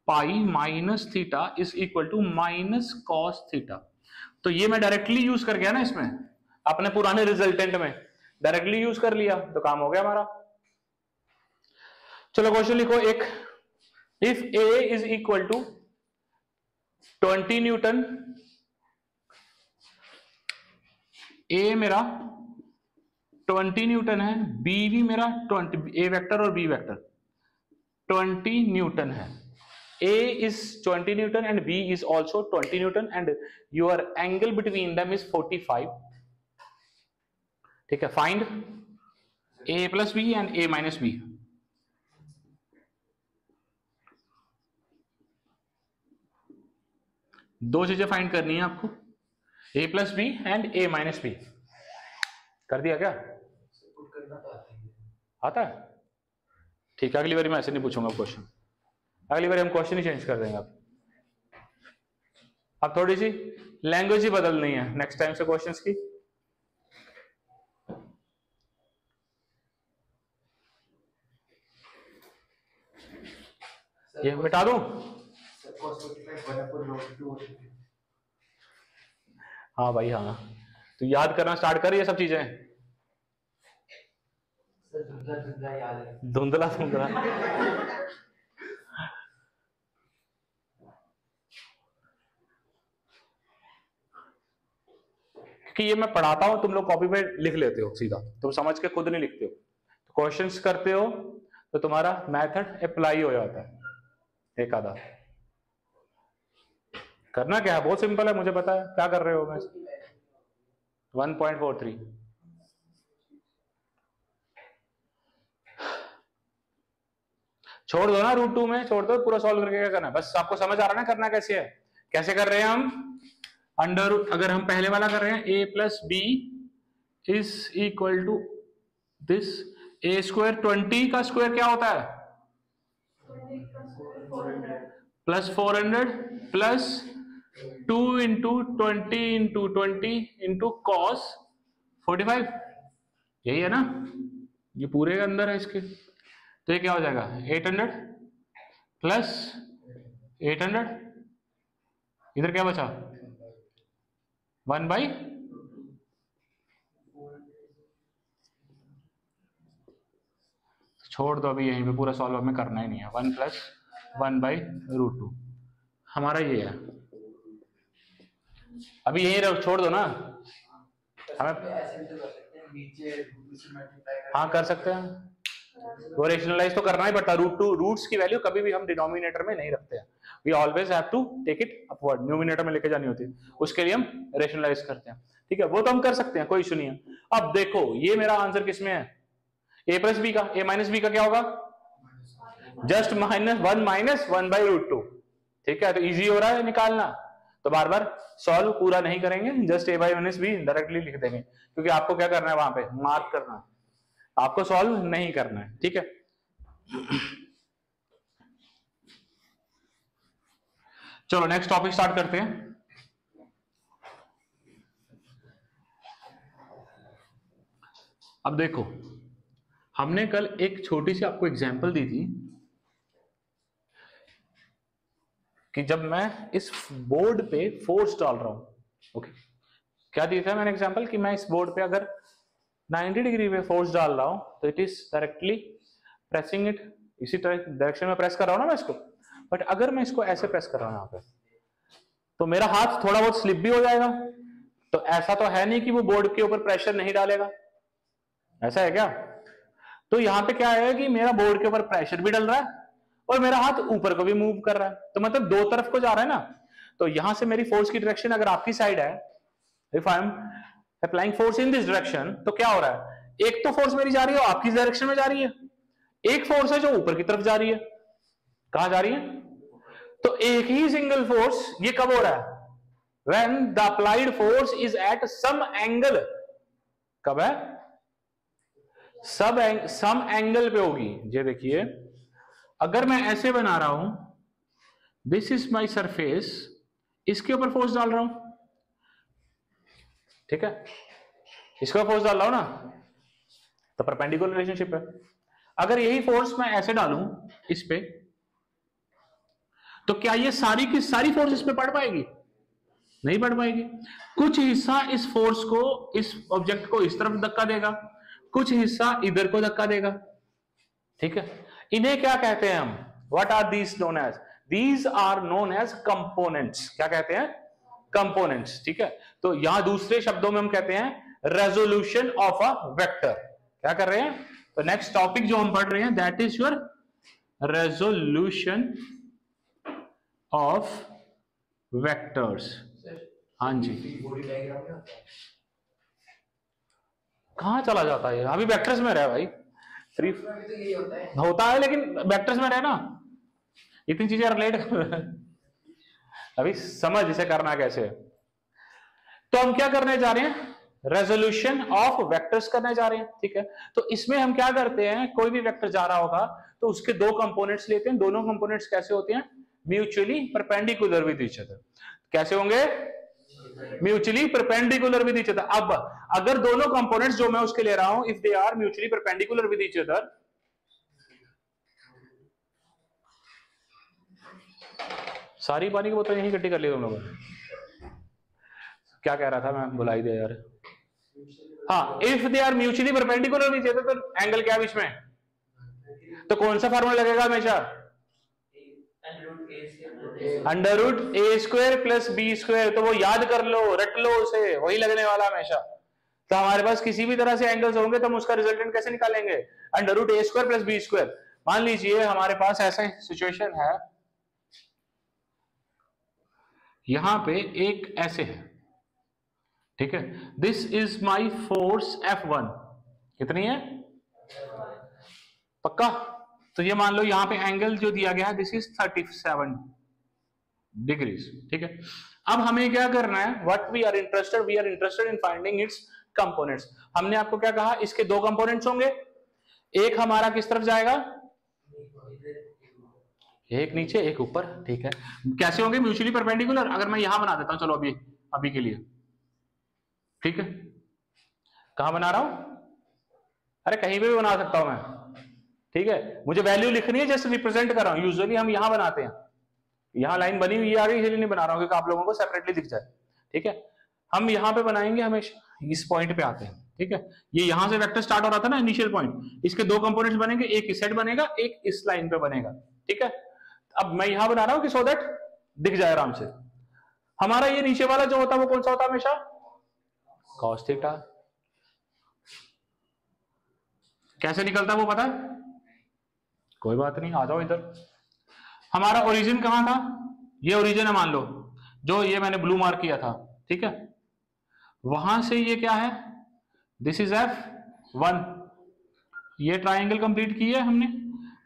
pi minus theta is equal to minus cos theta. तो ये मैं डायरेक्टली यूज कर गया ना, इसमें अपने पुराने रिजल्टेंट में डायरेक्टली यूज कर लिया, तो काम हो गया हमारा। चलो क्वेश्चन लिखो एक, if A is equal to 20 newton, A मेरा 20 न्यूटन है, बी भी मेरा 20, ए वेक्टर और बी वेक्टर 20 न्यूटन है, A is 20 Newton and B is also 20 Newton and your angle between them is 45. ठीक है, find A plus B and A minus B. दो चीजें फाइंड करनी है आपको, A plus B and A minus B. कर दिया क्या? आता है? ठीक है, अगली बार मैं ऐसे नहीं पूछूंगा क्वेश्चन, अगली बार हम क्वेश्चन ही चेंज कर देंगे। अब थोड़ी सी लैंग्वेज ही बदलनी है नेक्स्ट टाइम से क्वेश्चंस की। ये मिटा दूं? हाँ भाई हाँ, तो याद करना स्टार्ट कर ये सब चीजें। धुंधला धुंधला कि ये मैं पढ़ाता हूं, तुम लोग कॉपी पे लिख लेते हो सीधा, तुम समझ के खुद नहीं लिखते हो, तो क्वेश्चंस करते हो तो तुम्हारा मेथड अप्लाई हो जाता है एक आधा। करना क्या है, बहुत सिंपल है, मुझे पता है क्या कर रहे हो। मैं 1.43 छोड़ दो ना, √2 में छोड़ दो, पूरा सॉल्व करके क्या करना है, बस आपको समझ आ रहा है ना करना कैसे है। कैसे कर रहे हैं हम, अंडर, अगर हम पहले वाला कर रहे हैं a plus B is equal to this a square, 20 का स्क्वायर क्या होता है plus 400 plus 2 into 20 into cos 45, यही है ना, ये पूरे के अंदर है इसके। तो ये क्या हो जाएगा 800 प्लस 800, इधर क्या बचा 1/, छोड़ दो अभी यहीं पे, पूरा सॉल्व हमें करना ही नहीं है। 1 प्लस 1/√2 हमारा ये है, अभी यही छोड़ दो ना, हमें हाँ कर सकते हैं, वो रेशनलाइज तो करना ही पड़ता है। √2 रूट्स की वैल्यू कभी भी हम डिनोमिनेटर में नहीं रखते हैं, we always have to take it upward, numerator में लेके जानी होती है, उसके लिए हम रेशनलाइज करते हैं। ठीक है, वो तो हम कर सकते हैं, कोई इशू नहीं है। अब देखो ये मेरा आंसर किसमें है, a प्लस बी का, a माइनस बी का क्या होगा जस्ट -1 माइनस 1/√2। ठीक है, तो इजी हो रहा है निकालना, तो बार बार सॉल्व पूरा नहीं करेंगे, जस्ट a/-b डायरेक्टली लिख देंगे, क्योंकि आपको क्या करना है वहां पे मार्क करना है, आपको सॉल्व नहीं करना है। ठीक है, चलो नेक्स्ट टॉपिक स्टार्ट करते हैं। अब देखो हमने कल एक छोटी सी आपको एग्जांपल दी थी कि जब मैं इस बोर्ड पे फोर्स डाल रहा हूं, ओके, क्या दिया था मैंने एग्जांपल कि मैं इस बोर्ड पे अगर 90 डिग्री पे फोर्स डाल रहा हूं तो it is directly pressing it, इसी डायरेक्शन में प्रेस कर रहा हूं ना मैं इसको, बट अगर मैं इसको ऐसे प्रेस कर रहा हूं यहाँ पे तो मेरा हाथ थोड़ा बहुत स्लिप भी हो जाएगा, तो ऐसा तो है नहीं कि वो बोर्ड के ऊपर प्रेशर नहीं डालेगा, ऐसा है क्या। तो यहां पे क्या है कि मेरा बोर्ड के ऊपर प्रेशर भी डल रहा है और मेरा हाथ ऊपर को भी मूव कर रहा है, तो मतलब दो तरफ को जा रहा है ना। तो यहां से मेरी फोर्स की डायरेक्शन अगर आपकी साइड है, if I am applying force in this direction, तो क्या हो रहा है, एक तो फोर्स मेरी जा रही है आपकी डायरेक्शन में जा रही है, एक फोर्स है जो ऊपर की तरफ जा रही है, कहां जा रही है, तो एक ही सिंगल फोर्स ये कब हो रहा है, when the applied force is at some angle, कब है, सम एंगल पे होगी। ये देखिए अगर मैं ऐसे बना रहा हूं, दिस इज माई सरफेस, इसके ऊपर फोर्स डाल रहा हूं, ठीक है, इसके ऊपर फोर्स डाल रहा हूं ना, तो परपेंडिकुलर रिलेशनशिप है। अगर यही फोर्स मैं ऐसे डालूं इस पे, तो क्या ये सारी की सारी फोर्स इस पे पड़ पाएगी, नहीं पड़ पाएगी। कुछ हिस्सा इस फोर्स को, इस ऑब्जेक्ट को इस तरफ धक्का देगा, कुछ हिस्सा इधर को धक्का देगा, ठीक है। इन्हें क्या कहते हैं हम, what are these known as, these are known as components, क्या कहते हैं, कंपोनेंट्स, ठीक है। तो यहां दूसरे शब्दों में हम कहते हैं रेजोल्यूशन ऑफ अ वेक्टर, क्या कर रहे हैं, तो नेक्स्ट टॉपिक जो हम पढ़ रहे हैं that is your resolution of vectors. हाँ जी, कहां चला जाता है, अभी वेक्टर्स में रहे भाई, फ्री होता है लेकिन वेक्टर्स में रहे ना, इतनी चीजें रिलेट अभी समझ इसे करना कैसे। तो हम क्या करने जा रहे हैं, रेजोल्यूशन ऑफ वेक्टर्स करने जा रहे हैं, ठीक है। तो इसमें हम क्या करते हैं, कोई भी वेक्टर जा रहा होगा तो उसके दो कंपोनेंट्स लेते हैं, दोनों कंपोनेंट्स कैसे होते हैं, mutually perpendicular with each other, कैसे होंगे, mutually perpendicular with each other. अब अगर दोनों कंपोनेंट्स जो मैं उसके ले रहा हूं, if they are mutually perpendicular with each other, सारी पानी की बोतल यहीं इकट्ठी कर ली तुम लोगों ने, क्या कह रहा था मैं, भुला ही दिया यार। हाँ, if they are mutually perpendicular with each other, तो एंगल क्या है बीच में, तो कौन सा फार्मूला लगेगा हमेशा, √a² प्लस b², तो वो याद कर लो, रट लो उसे, वही लगने वाला हमेशा। तो हमारे पास किसी भी तरह से एंगल्स होंगे तो हम उसका रिजल्टेंट कैसे निकालेंगे, √a² प्लस b²। मान लीजिए हमारे पास ऐसा सिचुएशन है, यहां पे एक ऐसे है, ठीक है। This is my force F1, कितनी है? पक्का? तो ये मान लो यहां पे एंगल जो दिया गया है दिस इज 37 डिग्रीज, ठीक है। अब हमें क्या करना है, what we are interested in finding its components. हमने आपको क्या कहा, इसके दो कंपोनेंट्स होंगे, एक हमारा किस तरफ जाएगा, एक नीचे एक ऊपर, ठीक है। कैसे होंगे, म्यूचुअली परपेंडिकुलर। अगर मैं यहां बना देता हूं, चलो अभी के लिए, ठीक है। कहां बना रहा हूं, अरे कहीं भी बना सकता हूं मैं, ठीक है। मुझे वैल्यू लिखनी है, जस्ट रिप्रेजेंट कर रहा हूं। यूजुअली हम यहां बनाते हैं, यहां लाइन बनी हुई आ रही है इसलिए नहीं बना रहा हूं क्योंकि आप लोगों को सेपरेटली दिख जाए, ठीक है। हम यहां पे बनाएंगे, हमेशा इस पॉइंट पे आते हैं, ठीक है। ये यहां से वेक्टर स्टार्ट हो रहा था ना, इनिशियल पॉइंट, इसके दो कंपोनेंट्स बनेंगे, एक इस साइड बनेगा, एक इस लाइन पे बनेगा, ठीक है। अब मैं यहां बना रहा हूं कि सो दैट दिख जाए आराम से। हमारा ये नीचे वाला जो होता है वो कौन सा होता है, हमेशा cos थीटा। कैसे निकलता है वो पता है? कोई बात नहीं, आ जाओ इधर। हमारा ओरिजिन कहां था, ये ओरिजिन है मान लो, जो ये मैंने ब्लू मार्क किया था, ठीक है। वहां से ये क्या है, दिस इज F1, ये ट्राइंगल कंप्लीट की है हमने,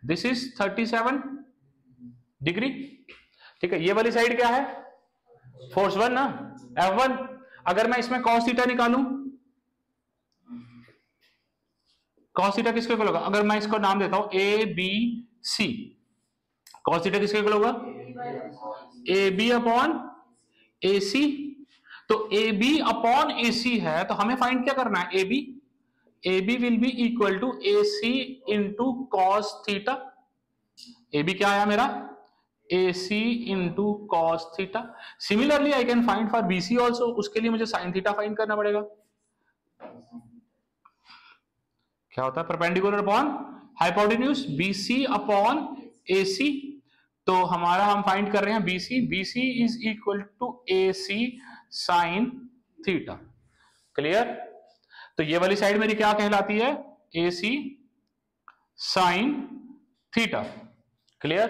दिस इज 37 डिग्री, ठीक है। ये वाली साइड क्या है, फोर्स 1 ना, F1। अगर मैं इसमें cos थीटा निकालूं, cos थीटा किसके इक्वल होगा, अगर मैं इसको नाम देता हूं ABC, cos थीटा किसके इक्वल होगा, AB अपॉन AC। तो AB अपॉन AC है, तो हमें फाइंड क्या करना है, AB will be equal to AC into cos theta. AB क्या आया मेरा, AC into cos theta. Similarly I can find for BC also, उसके लिए मुझे sin थीटा फाइंड करना पड़ेगा। क्या होता है, perpendicular upon hypotenuse, BC upon AC। तो हमारा हम फाइंड कर रहे हैं BC is equal to AC sin theta. Clear? तो ये वाली साइड मेरी क्या कहलाती है, AC sin थीटा। क्लियर?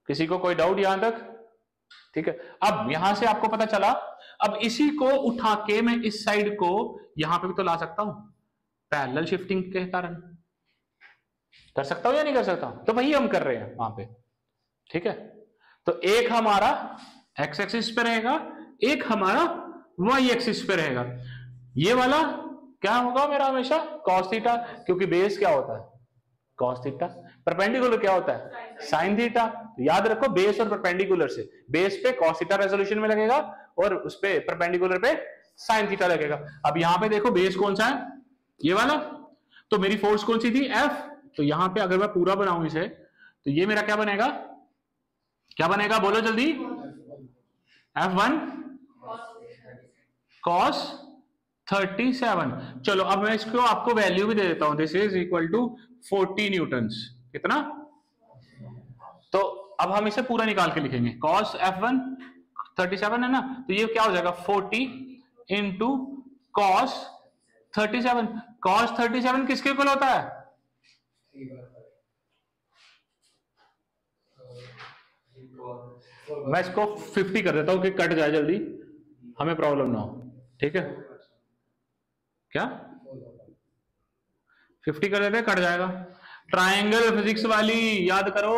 किसी को कोई डाउट यहां तक? ठीक है। अब यहां से आपको पता चला, अब इसी को उठा के मैं इस साइड को यहां पे भी तो ला सकता हूं, पैरेलल शिफ्टिंग के कारण। कर सकता हूं या नहीं कर सकता? तो वही हम कर रहे हैं वहां पे, ठीक है। तो एक हमारा एक्स एक्सिस पे रहेगा, एक हमारा वाई एक्सिस पे रहेगा। ये वाला क्या होगा मेरा हमेशा, cos थीटा, क्योंकि बेस क्या होता है, cos थीटा। परपेंडिकुलर क्या होता है, sin थीटा। तो याद रखो, बेस और परपेंडिकुलर से, बेस पे cos थीटा रेजोल्यूशन में लगेगा और उस पे परपेंडिकुलर पे sin थीटा लगेगा। अब यहां पे देखो बेस कौन सा है, ये वाला। तो मेरी फोर्स कौन सी थी, F। तो यहां पे अगर मैं पूरा बनाऊं इसे, तो ये मेरा क्या बनेगा, क्या बनेगा बोलो जल्दी, F1 cos 37। चलो अब मैं इसको आपको वैल्यू भी दे देता हूं, this is equal to 40 newtons. कितना? तो अब हम इसे पूरा निकाल के लिखेंगे, cos F1 37 है ना, तो ये क्या हो जाएगा 40 इंटू cos 37। cos 37 किसके इक्वल होता है, मैं इसको 50 कर देता हूं कि कट जाए जल्दी, हमें प्रॉब्लम ना हो, ठीक है। क्या 50 कर देते, कट जाएगा। ट्रायंगल फिजिक्स वाली याद करो,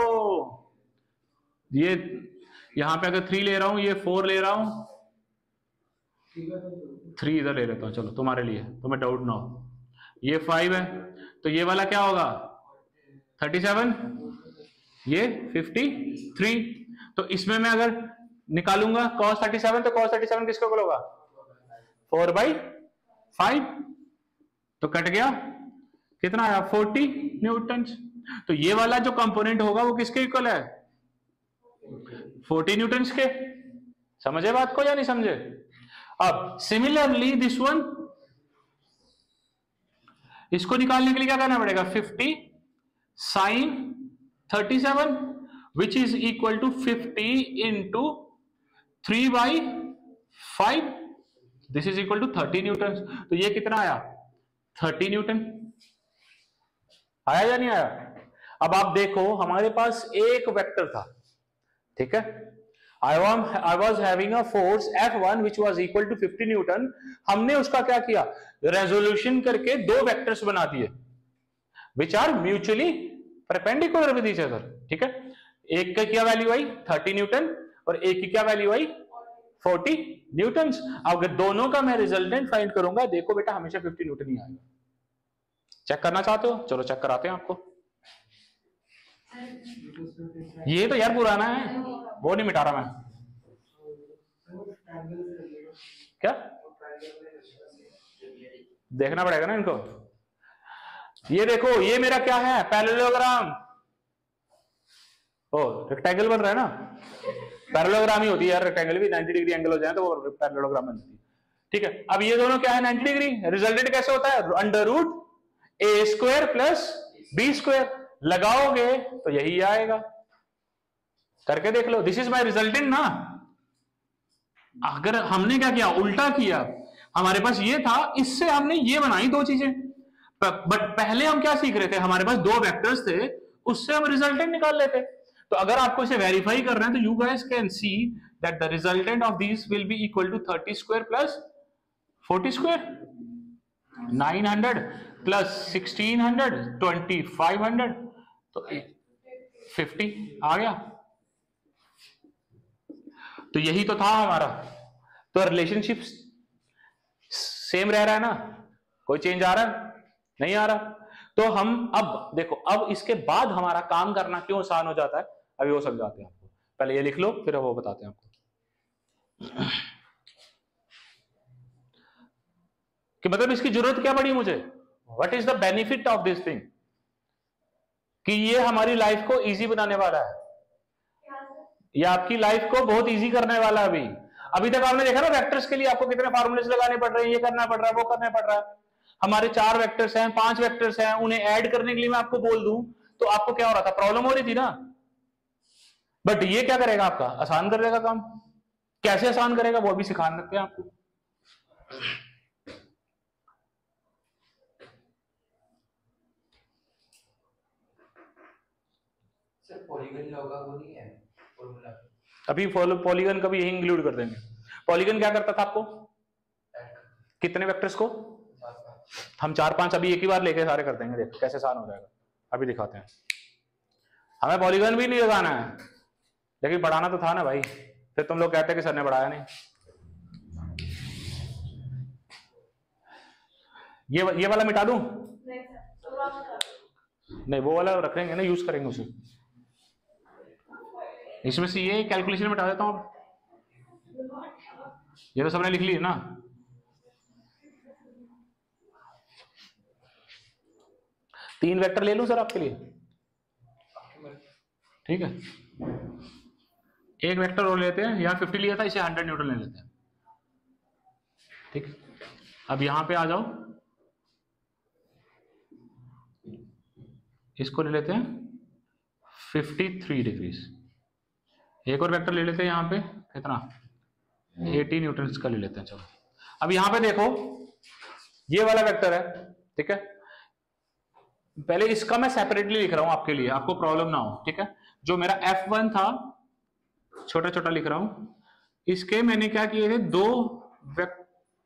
ये यहां पे अगर 3 ले रहा हूं, ये 4 ले रहा हूं, 3 इधर ले लेता हूं, चलो तुम्हारे लिए, तुम्हें डाउट ना हो। ये 5 है, तो ये वाला क्या होगा 37, ये 53। तो इसमें मैं अगर निकालूंगा cos 37, तो cos 37 किसको इक्वल होगा 4/5। तो कट गया, कितना आया 40 न्यूटन। तो ये वाला जो कंपोनेंट होगा वो किसके इक्वल है, 40 न्यूटन के। समझे बात को या नहीं समझे? अब सिमिलरली दिस वन, इसको निकालने के लिए क्या करना पड़ेगा, 50 sin 37 which is equal to 50 into 3/5, this is equal to 30 Newton. तो ये कितना आया 30 न्यूटन। आया या नहीं आया? अब आप देखो, हमारे पास एक वेक्टर था, ठीक है, I was having a force F1 which was equal to 50 Newton. हमने उसका क्या किया, रेजोल्यूशन करके दो वेक्टर्स बना दिए which are mutually perpendicular with each other। ठीक है, एक का क्या वैल्यू आई 30 न्यूटन और एक की क्या वैल्यू आई 40 न्यूटन। अगर दोनों का मैं रिजल्टेंट फाइंड करूंगा, देखो बेटा हमेशा 50 न्यूटन ही आएगा। चेक करना चाहते हो, चलो चेक कराते हैं आपको। ये तो यार पुराना है, वो नहीं मिटा रहा मैं। क्या देखना पड़ेगा ना इनको। ये देखो, ये मेरा क्या है पैरेललोग्राम। ओ रेक्टेंगल बन रहा है ना, पैरेललोग्राम ही होती है यार, रेक्टेंगल भी 90 डिग्री एंगल हो जाए तो वो पैरेललोग्राम बनती है। ठीक है, अब ये दोनों क्या है 90 डिग्री। रिजल्टेंट कैसे होता है, under root A square plus B square. लगाओगे तो यही आएगा, करके देख लो। दिस इज माई रिजल्टेंट ना। अगर हमने क्या किया, उल्टा किया, हमारे पास ये था, इससे हमने ये बनाई दो चीजें। बट पहले हम क्या सीख रहे थे, हमारे पास दो वेक्टर्स थे, उससे हम रिजल्टेंट निकाल लेते। तो अगर आपको इसे वेरीफाई करना है तो you guys can see that the resultant of this will be equal to 30 square plus 40 square, 900 plus 1600 2500, तो 50 आ गया। तो यही तो था हमारा। तो रिलेशनशिप सेम रह रहा है ना, कोई चेंज आ रहा है नहीं आ रहा। तो हम अब देखो, अब इसके बाद हमारा काम करना क्यों आसान हो जाता है, अभी वो समझाते हैं आपको। पहले ये लिख लो, फिर वो बताते हैं आपको कि मतलब इसकी जरूरत क्या पड़ी मुझे, what is the benefit of this thing, कि ये हमारी लाइफ को इजी बनाने वाला है, ये आपकी लाइफ को बहुत इजी करने वाला है। अभी तक आपने देखा ना वेक्टर्स के लिए आपको कितने फार्मूलेस लगाने पड़ रहे हैं, ये करना पड़ रहा है, वो करना पड़ रहा है। हमारे 4 वेक्टर्स हैं, 5 वेक्टर्स हैं, उन्हें ऐड करने के लिए मैं आपको बोल दूं तो आपको क्या हो रहा था, प्रॉब्लम हो रही थी ना। बट ये क्या करेगा, आपका आसान कर देगा काम। कैसे आसान करेगा वो भी सिखा सकते हैं आपको। सर पॉलीगन लॉ का वो नहीं है फॉर्मूला, अभी पॉलीगन का भी यही इंक्लूड कर देंगे। पॉलीगन क्या करता था आपको, कितने वेक्टर्स को, हम 4-5 अभी एक ही बार लेके सारे कर देंगे, देखो कैसे आसान हो जाएगा। अभी दिखाते हैं। हमें पॉलीगन भी नहीं लगाना है, लेकिन बढ़ाना तो था ना भाई, फिर तुम लोग कहते हैं कि सर ने बढ़ाया नहीं। ये वाला मिटा दूं, नहीं वो वाला रखेंगे ना, यूज करेंगे उसे। इसमें से ये कैलकुलेशन मिटा देता हूं। ये तो सबने लिख ली ना, तीन वेक्टर ले लूं सर आपके लिए, ठीक है। एक वेक्टर और लेते हैं, यहां 50 लिया था, इसे 100 न्यूटन ले लेते हैं, ठीक। अब यहां पे आ जाओ, इसको ले लेते हैं 53 डिग्रीज। एक और वेक्टर ले लेते हैं यहां पे, कितना 80 न्यूटन का ले लेते हैं। चलो अब यहां पे देखो, ये वाला वेक्टर है, ठीक है। पहले इसका मैं सेपरेटली लिख रहा हूं आपके लिए, आपको प्रॉब्लम ना हो, ठीक है। जो मेरा F1 था, छोटा छोटा लिख रहा हूं, इसके मैंने क्या किए थे, 2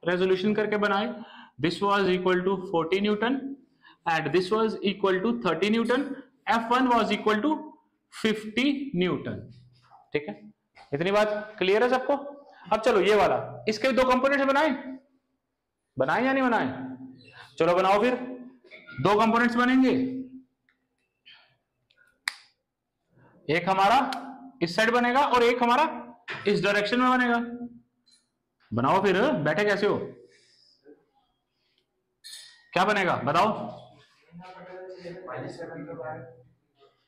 रेजोल्यूशन करके बनाए। This was equal to 40 newton and this was equal to 30 newton. F1 was equal to 50 newton, ठीक है। इतनी बात क्लियर है सबको। अब चलो ये वाला, इसके 2 कंपोनेंट्स बनाए या नहीं बनाए, चलो बनाओ फिर। 2 कंपोनेंट्स बनेंगे, एक हमारा इस साइड बनेगा और एक हमारा इस डायरेक्शन में बनेगा। बनाओ फिर, बैठे कैसे हो, क्या बनेगा बताओ।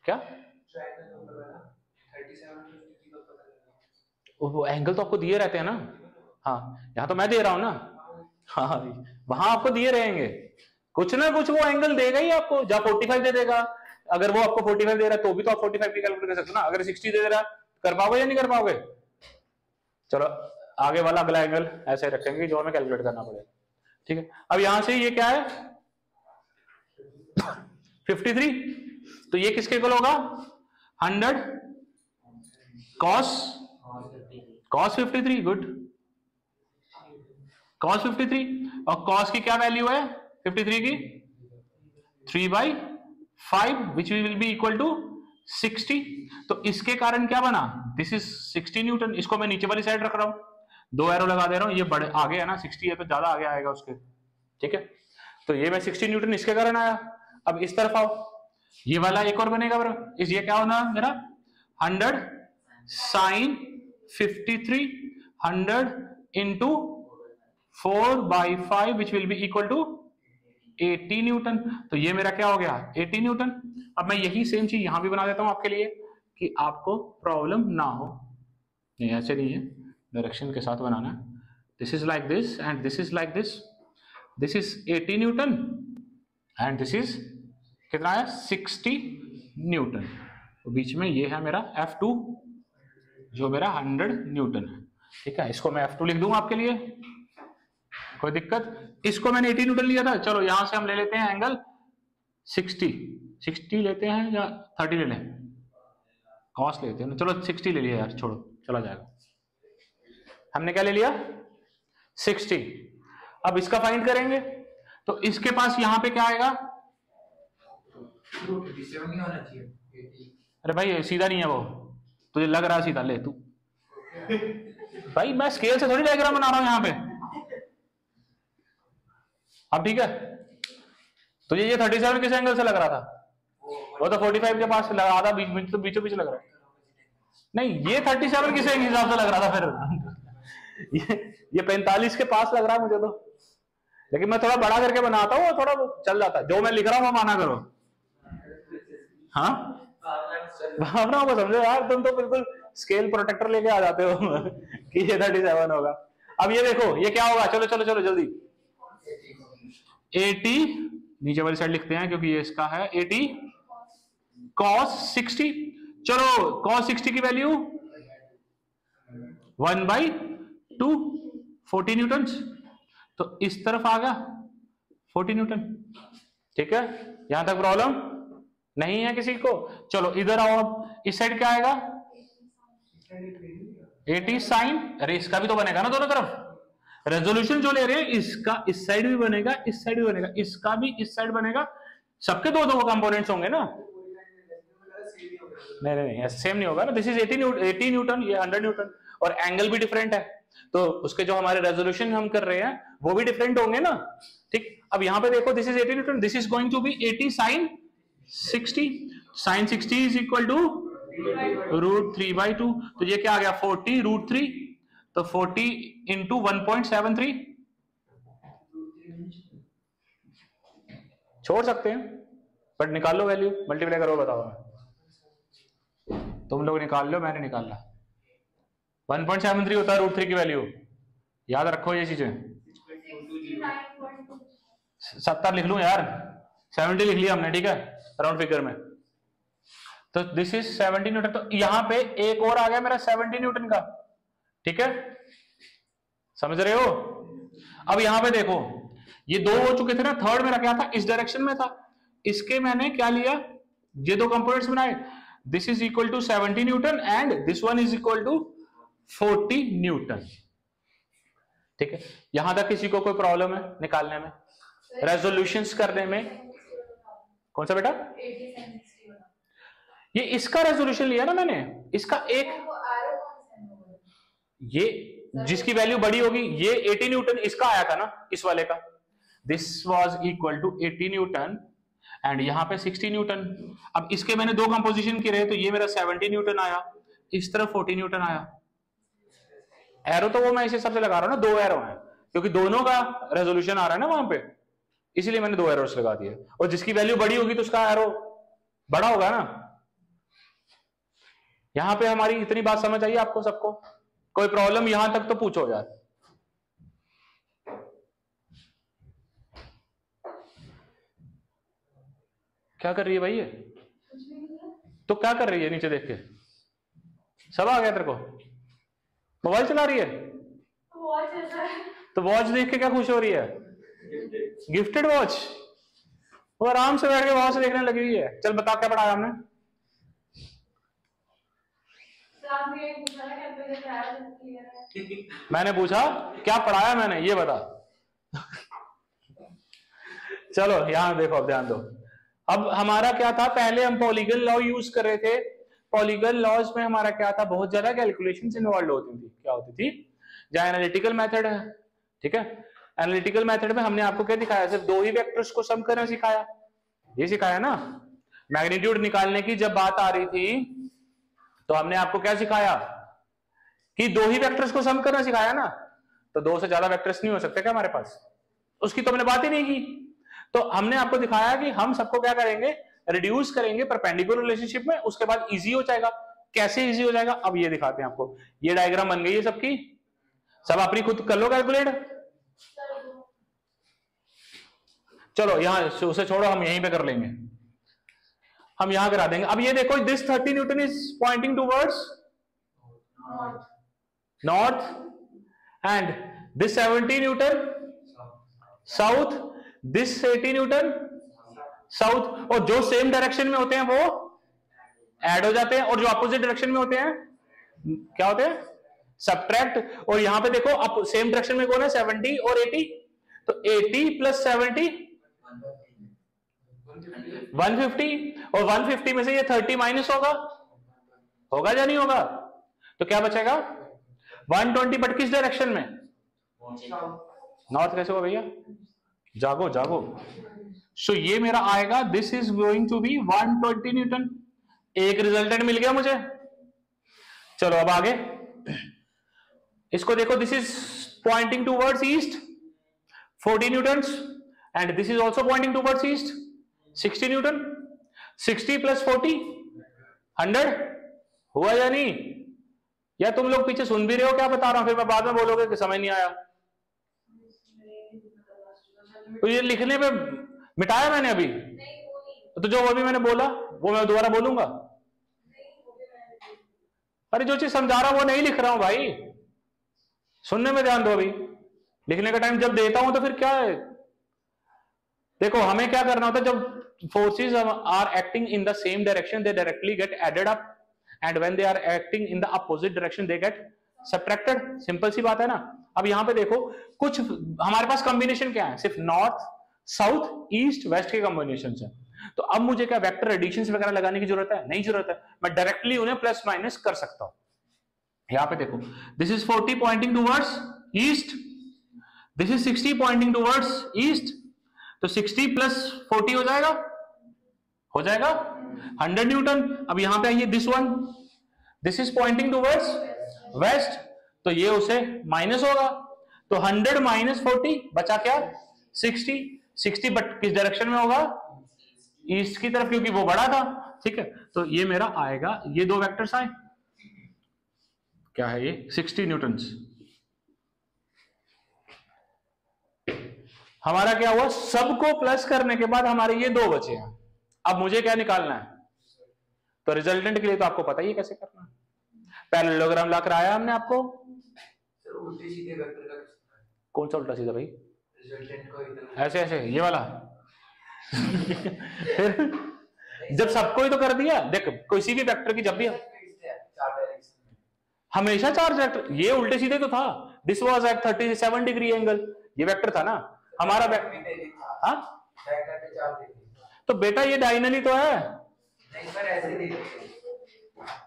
क्या वो एंगल तो आपको दिए रहते हैं ना, हाँ यहां तो मैं दे रहा हूं ना, हाँ वहां आपको दिए रहेंगे, कुछ ना कुछ वो एंगल देगा ही आपको। जब 45 दे देगा, अगर वो आपको 45 दे रहा है तो भी तो आप 45 की कैलकुलेट कर सकते हो ना। अगर 60 दे रहा है कर पाओगे या नहीं कर पाओगे। चलो आगे वाला अगला एंगल ऐसे रखेंगे जो हमें कैलकुलेट करना पड़ेगा, ठीक है। अब यहां से ये क्या है 53, तो ये किसके इक्वल होगा 100 cos cos 53, गुड। cos 53 और cos की क्या वैल्यू है 53 की 3/5 which will be equal to 60। तो इसके कारण क्या बना, दिस इज 60 न्यूटन। इसको मैं नीचे वाली साइड रख रहा हूं, 2 एरो लगा दे रहा हूं, ये बड़े आगे है ना, 60 है तो ज्यादा आगे आएगा उसके, ठीक है। तो ये मैं 60 न्यूटन इसके कारण आया। अब इस तरफ आओ, ये वाला एक और बनेगा बरा, इस ये क्या होना मेरा 100 sin 53 100 into 4/5 which will be equal to 80 newton. तो ये मेरा क्या हो गया 80 न्यूटन। अब मैं यही सेम चीज यहां भी बना देता हूं आपके लिए कि आपको प्रॉब्लम ना हो। नहीं ऐसे नहीं है, डायरेक्शन के साथ बनाना है। This is like this and this is like this, this is 80 newton and this is कितना है 60 न्यूटन। तो बीच में ये है मेरा F2 जो मेरा 100 न्यूटन है, ठीक है। इसको मैं F2 लिख दूंगा आपके लिए, कोई दिक्कत। इसको मैंने 80 न्यूटन लिया था, चलो यहां से हम ले लेते हैं एंगल 60 लेते हैं या 30 ले लें, कॉस लेते हैं ना, चलो 60 ले लिया यार, छोड़ो चला जाएगा। हमने क्या ले लिया 60। अब इसका फाइंड करेंगे तो इसके पास यहां पे क्या आएगा, अरे भाई सीधा नहीं है वो, तुझे लग रहा है सीधा, ले तू भाई, मैं स्केल से थोड़ी डायग्राम बना रहा हूं यहां पे। अब ठीक है, तो ये 37 किस एंगल से लग रहा था, वो तो 45 के पास लगा, आधा बीच तो बीचों बीच लग रहा है। नहीं ये 37 किस हिसाब से लग रहा था फिर ये 45 के पास लग रहा है मुझे तो, लेकिन मैं थोड़ा बड़ा करके बनाता हूँ, थोड़ा चल जाता है, जो मैं लिख रहा हूँ वो माना करो। हाँ भावनाओं को समझो यार, तुम तो बिल्कुल स्केल प्रोटेक्टर लेके आ जाते हो कि ये 37 होगा। अब ये देखो ये क्या होगा, चलो चलो चलो जल्दी, 80 नीचे वाली साइड लिखते हैं क्योंकि ये इसका है 80 cos 60। चलो cos 60 की वैल्यू 1/2 40 न्यूटन, तो इस तरफ आ गया 40 न्यूटन, ठीक है। यहां तक प्रॉब्लम नहीं है किसी को। चलो इधर आओ, अब इस साइड क्या आएगा 80 साइन, अरे इसका भी तो बनेगा ना दोनों तरफ, रेजोल्यूशन जो ले रहे हैं इसका इस साइड भी बनेगा, इस साइड भी बनेगा, इसका भी इस साइड बनेगा, सबके दो दो कंपोनेंट्स होंगे ना। नहीं नहीं नहीं ऐसे सेम नहीं होगा ना, दिस इज 80 न्यूटन, ये 100 न्यूटन, और एंगल भी डिफरेंट है, तो उसके जो हमारे रेजोल्यूशन हम कर रहे हैं वो भी डिफरेंट होंगे ना, ठीक। अब यहां पे देखो this is 80 newton, this is going to be 80 sine 60, sine 60 is equal to √3/2, तो ये क्या आ गया 40 √3, तो 40 इंटू 1.73, छोड़ सकते हैं बट निकाल लो वैल्यू, मल्टीप्लाई करो बताओ, तुम लोग निकाल लो, मैंने निकाला 1.73 होता है √3 की वैल्यू, याद रखो ये चीजें। 70 लिख लूं यार, 70 लिख लिया हमने, ठीक है राउंड फिगर में, तो दिस इज 70 न्यूटन। तो यहां पे एक और आ गया मेरा 70 न्यूटन का, ठीक है समझ रहे हो। अब यहां पे देखो ये दो हो चुके थे ना, थर्ड मेरा क्या था इस डायरेक्शन में था, इसके मैंने क्या लिया ये दो कंपोनेंट्स बनाए, this is equal to 70 newton and this one is equal to 40 newton, ठीक है। यहां तक किसी को कोई प्रॉब्लम है निकालने में, रेजोल्यूशंस करने में? कौन सा बेटा, ये इसका रेजोल्यूशन लिया ना मैंने, इसका एक, ये जिसकी वैल्यू बड़ी होगी, ये 80 न्यूटन इसका आया था ना इस वाले का, this was equal to 80 newton and यहां पे 60 न्यूटन। अब इसके मैंने दो कंपोजिशन किए रहे, तो ये मेरा 70 न्यूटन आया, इस तरफ 40 न्यूटन आया। एरो तो वो मैं इस हिसाब से लगा रहा हूं ना, दो एरो हैं क्योंकि दोनों का रेजोल्यूशन आ रहा है ना वहां पे, इसीलिए मैंने दो एरोस लगा दिए, और जिसकी वैल्यू बड़ी होगी तो उसका एरो बड़ा होगा ना। यहां पे हमारी इतनी बात समझ आई आपको सबको, कोई प्रॉब्लम यहां तक तो पूछो यार। क्या कर रही है भाई ये, तो क्या कर रही है नीचे देख के, सब आ गया तेरे को, मोबाइल चला रही है, तो वॉच देख के क्या खुश हो रही है, गिफ्टेड वॉच, वो आराम से बैठ के वॉच देखने लगी हुई है। चल बता क्या पढ़ाया हमने, मैंने पूछा क्या पढ़ाया मैंने, ये बता। चलो यहां देखो, अब ध्यान दो। अब हमारा क्या था, पहले हम पॉलीगन लॉ यूज कर रहे थे। पॉलीगन लॉज में हमारा क्या था, बहुत ज्यादा कैलकुलेशंस इन्वॉल्व होती थी। क्या होती थी, जहां एनालिटिकल मेथड है, ठीक है, एनालिटिकल मेथड में हमने आपको क्या दिखाया, सिर्फ दो ही वेक्टर्स को सम करना सिखाया, ये सिखाया ना। मैग्नीट्यूड निकालने की जब बात आ रही थी तो हमने आपको क्या सिखाया कि दो ही वेक्टर्स को सम करना सिखाया ना। तो दो से ज्यादा वेक्टर्स नहीं हो सकते क्या हमारे पास, उसकी तो हमने बात ही नहीं की। तो हमने आपको दिखाया कि हम सबको क्या करेंगे, रिड्यूस करेंगे परपेंडिकुलर रिलेशनशिप में, उसके बाद इजी हो जाएगा। कैसे इजी हो जाएगा, अब ये दिखाते हैं आपको। ये डायग्राम बन गई है सबकी, सब अपनी खुद कर लो कैलकुलेट। चलो यहां उसे छोड़ो, हम यहीं पे कर लेंगे, हम यहां करा देंगे। अब ये देखो, this 30 Newton is pointing towards north and this 70 Newton south, this 80 Newton south. और जो सेम डायरेक्शन में होते हैं वो ऐड हो जाते हैं, और जो अपोजिट डायरेक्शन में होते हैं क्या होते हैं, सबट्रैक्ट। और यहां पे देखो अब सेम डायरेक्शन में कौन है, 70 और 80, तो 80 प्लस 70 150, और 150 में से ये 30 माइनस होगा, होगा या नहीं होगा, तो क्या बचेगा 120, बट किस डायरेक्शन में, नॉर्थ। कैसे होगा भैया, जागो जागो। सो ये मेरा आएगा, this is going to be 120 newton. एक रिजल्टेंट मिल गया मुझे। चलो अब आगे इसको देखो, this is pointing towards east 40 newton, and this is also pointing towards east 60 newton. 60 plus 40 100 हुआ या नहीं, या तुम लोग पीछे सुन भी रहे हो क्या बता रहा हूं, फिर मैं बाद में बोलोगे कि समझ नहीं आया। तो ये लिखने पे मिटाया मैंने अभी, तो जो अभी मैंने बोला वो मैं दोबारा बोलूंगा। अरे जो चीज समझा रहा हूं वो नहीं लिख रहा हूं भाई, सुनने में ध्यान दो। अभी लिखने का टाइम जब देता हूं तो फिर क्या है, देखो हमें क्या करना होता है, जब forces are acting in the same direction they directly get added up, and when they are acting in the opposite direction they get subtracted। Simple सी बात है ना। अब यहां पे देखो, कुछ हमारे पास कॉम्बिनेशन क्या है, सिर्फ नॉर्थ साउथ ईस्ट वेस्ट के कॉम्बिनेशन है। तो अब मुझे क्या वेक्टर एडिशंस वगैरह लगाने की जरूरत है, नहीं जरूरत है, मैं डायरेक्टली उन्हें प्लस माइनस कर सकता हूं। यहां पे देखो, this is 40 Poynting towards east, this is 60 Poynting towards east, तो 60 प्लस 40 हो जाएगा 100 न्यूटन। अब यहां पे आइए, this one, this is pointing towards west, तो ये उसे माइनस होगा, तो 100 माइनस 40 बचा क्या 60, बट किस डायरेक्शन में होगा, ईस्ट की तरफ, क्योंकि वो बड़ा था। ठीक है, तो ये मेरा आएगा, ये दो वेक्टर्स आए, क्या है ये 60 न्यूटन। हमारा क्या हुआ, सबको प्लस करने के बाद हमारे ये दो बचे हैं। अब मुझे क्या निकालना है, तो रिजल्टेंट के लिए तो आपको पता ही है कैसे करना है। पैरेललोग्राम ला कराया हमने आपको, उल्टे सीधे वेक्टर का कौन सा उल्टा सीधा भाई, रिजल्टेंट को इधर ऐसे ऐसे ये वाला। फिर जब सबको ही तो कर दिया, देख किसी भी वेक्टर की जब भी हमेशा चार्ज वेक्टर, ये उल्टे सीधे तो था, this was at 37 degree angle, ये वेक्टर था ना हमारा वेक्टर। हाँ तो बेटा ये डायगोनली तो है, नहीं पर ऐसे दे देते,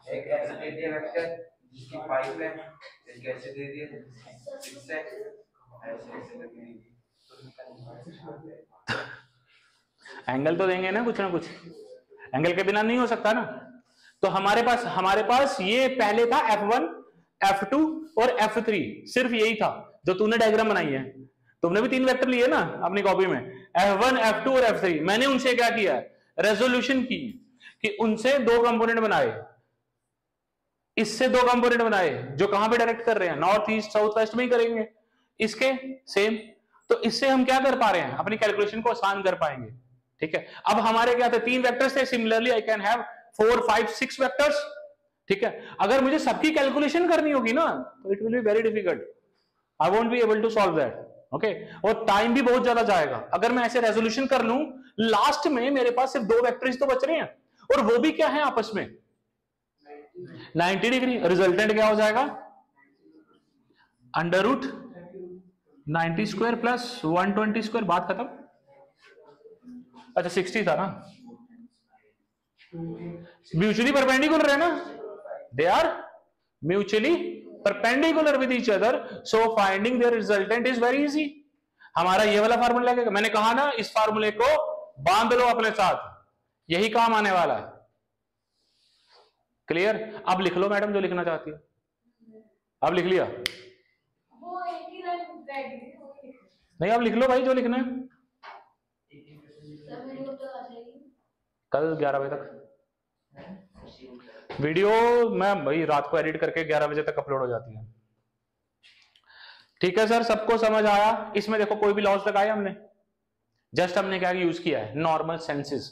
एक ऐसे दे दिया वेक्टर जिसकी 5 है, एक ऐसे दे दिया 6 है, ऐसे ऐसे करके एंगल तो देंगे ना कुछ, एंगल के बिना नहीं हो सकता ना। तो हमारे पास ये पहले था F1 F2 और F3, सिर्फ यही था जो तूने डायग्राम बनाई है। तुमने भी 3 वेक्टर लिए ना अपनी कॉपी में, F1 F2 और F3। मैंने उनसे क्या किया, रेजोल्यूशन की कि उनसे 2 कंपोनेंट बनाए, इससे 2 कंपोनेंट बनाए, जो कहां पे डायरेक्ट कर रहे हैं, नॉर्थ ईस्ट साउथ वेस्ट में ही करेंगे, इसके सेम। तो इससे हम क्या कर पा रहे हैं, अपनी कैलकुलेशन को आसान कर पाएंगे। ठीक है, अब हमारे क्या थे, 3 वेक्टर्स थे, similarly I can have 4 5 6 vectors. ठीक है, अगर मुझे सबकी कैलकुलेशन करनी होगी ना तो it will be very difficult, I won't be able to solve that. Okay, और टाइम भी बहुत ज्यादा जाएगा। अगर मैं ऐसे रेजोल्यूशन कर लूं, लास्ट में मेरे पास सिर्फ 2 वेक्टर्स तो बच रहे हैं, और वो भी क्या है आपस में 90 डिग्री। रिजल्टेंट क्या हो जाएगा? Under root 90 square plus 120 square. बात खत्म। अच्छा 60 था ना। म्यूचुअली परपेंडिकुलर है ना, they are mutually perpendicular with each other, so finding their resultant is very easy. हमारा ये वाला फार्मूला लगेगा, मैंने कहा ना इस फार्मूले को बांध लो अपने साथ, यही काम आने वाला है। क्लियर? अब लिख लो मैडम जो लिखना चाहती है। अब लिख लिया? नहीं अब लिख लो भाई जो लिखना है। कल 11 बजे तक वीडियो मैं भाई रात को एडिट करके 11 बजे तक अपलोड हो जाती है। ठीक है सर, सबको समझ आया? इसमें देखो कोई भी लॉस लगाया हमने, जस्ट हमने क्या यूज किया है? नॉर्मल सेंसेस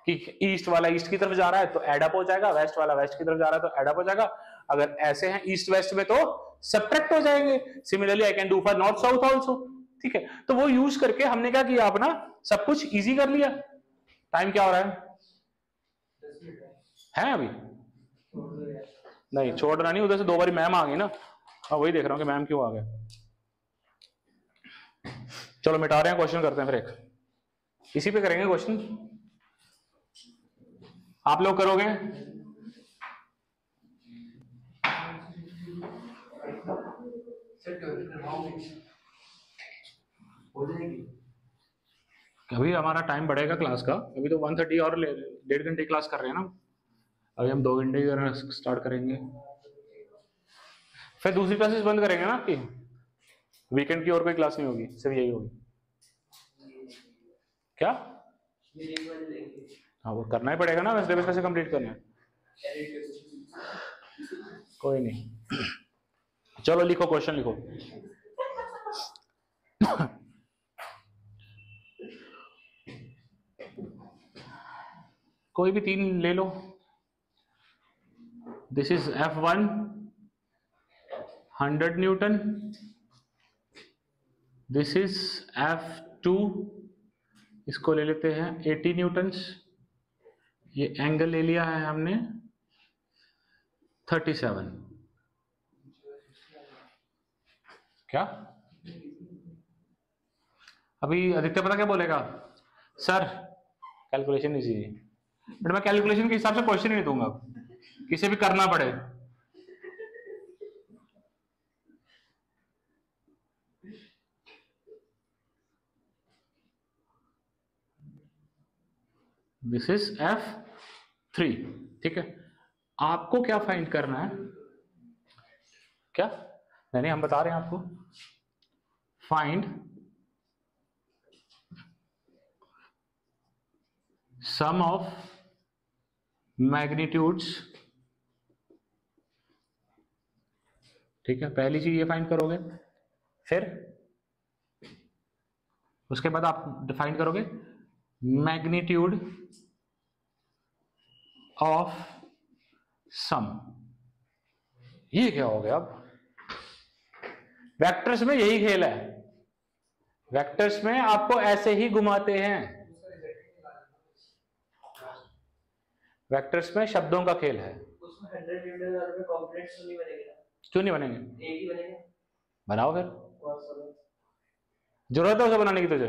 कि ईस्ट वाला ईस्ट की तरफ जा रहा है तो एड अप हो जाएगा, वेस्ट वाला वेस्ट की तरफ जा रहा है तो एड अप हो जाएगा। अगर ऐसे हैं ईस्ट वेस्ट में तो सब्ट्रैक्ट हो जाएंगे। Similarly I can do for north south also. ठीक है, तो वो यूज करके हमने क्या किया अपना सब कुछ इजी कर लिया। टाइम क्या हो रहा है अभी? नहीं छोड़ना नहीं, उधर से 2 बारी मैम आ गई ना। हाँ वही देख रहा हूँ कि मैम क्यों आ गए। चलो मिटा रहे हैं, क्वेश्चन करते हैं फिर एक, इसी पे करेंगे क्वेश्चन। आप लोग करोगे? अभी हमारा टाइम बढ़ेगा क्लास का, अभी तो 1:30 और 1.5 घंटे क्लास कर रहे हैं ना, अभी हम 2 घंटे स्टार्ट करेंगे, फिर दूसरी क्लासेस बंद करेंगे ना आपकी। वीकेंड की और कोई क्लास नहीं होगी, सिर्फ यही होगी। क्या? हाँ वो करना ही पड़ेगा ना, वैसे कैसे कंप्लीट करना है? कोई नहीं, चलो लिखो क्वेश्चन लिखो। कोई भी 3 ले लो। This is F1 100 newton, this is F2 इसको ले लेते हैं 80 न्यूटन्स, ये एंगल ले लिया है हमने 37। क्या अभी आदित्य पता क्या बोलेगा? सर कैलकुलेशन इजी है, बट मैं कैलकुलेशन के हिसाब से क्वेश्चन ही नहीं दूंगा, किसी भी करना पड़े। This is F3। ठीक है, आपको क्या फाइंड करना है? क्या? नहीं हम बता रहे हैं आपको, फाइंड सम ऑफ मैग्नीट्यूड्स। ठीक है, पहली चीज ये फाइंड करोगे, फिर उसके बाद आप डिफाइन करोगे मैग्नीट्यूड ऑफ सम। ये क्या हो गया? अब वेक्टर्स में यही खेल है, वेक्टर्स में आपको ऐसे ही घुमाते हैं, वेक्टर्स में शब्दों का खेल है। उसमें 100 न्यूटन में कॉम्प्लेक्स नहीं बनेंगे? क्यों नहीं बनेंगे? एक ही बनेंगे। बनाओ फिर, जरूरत है उसे बनाने की तुझे?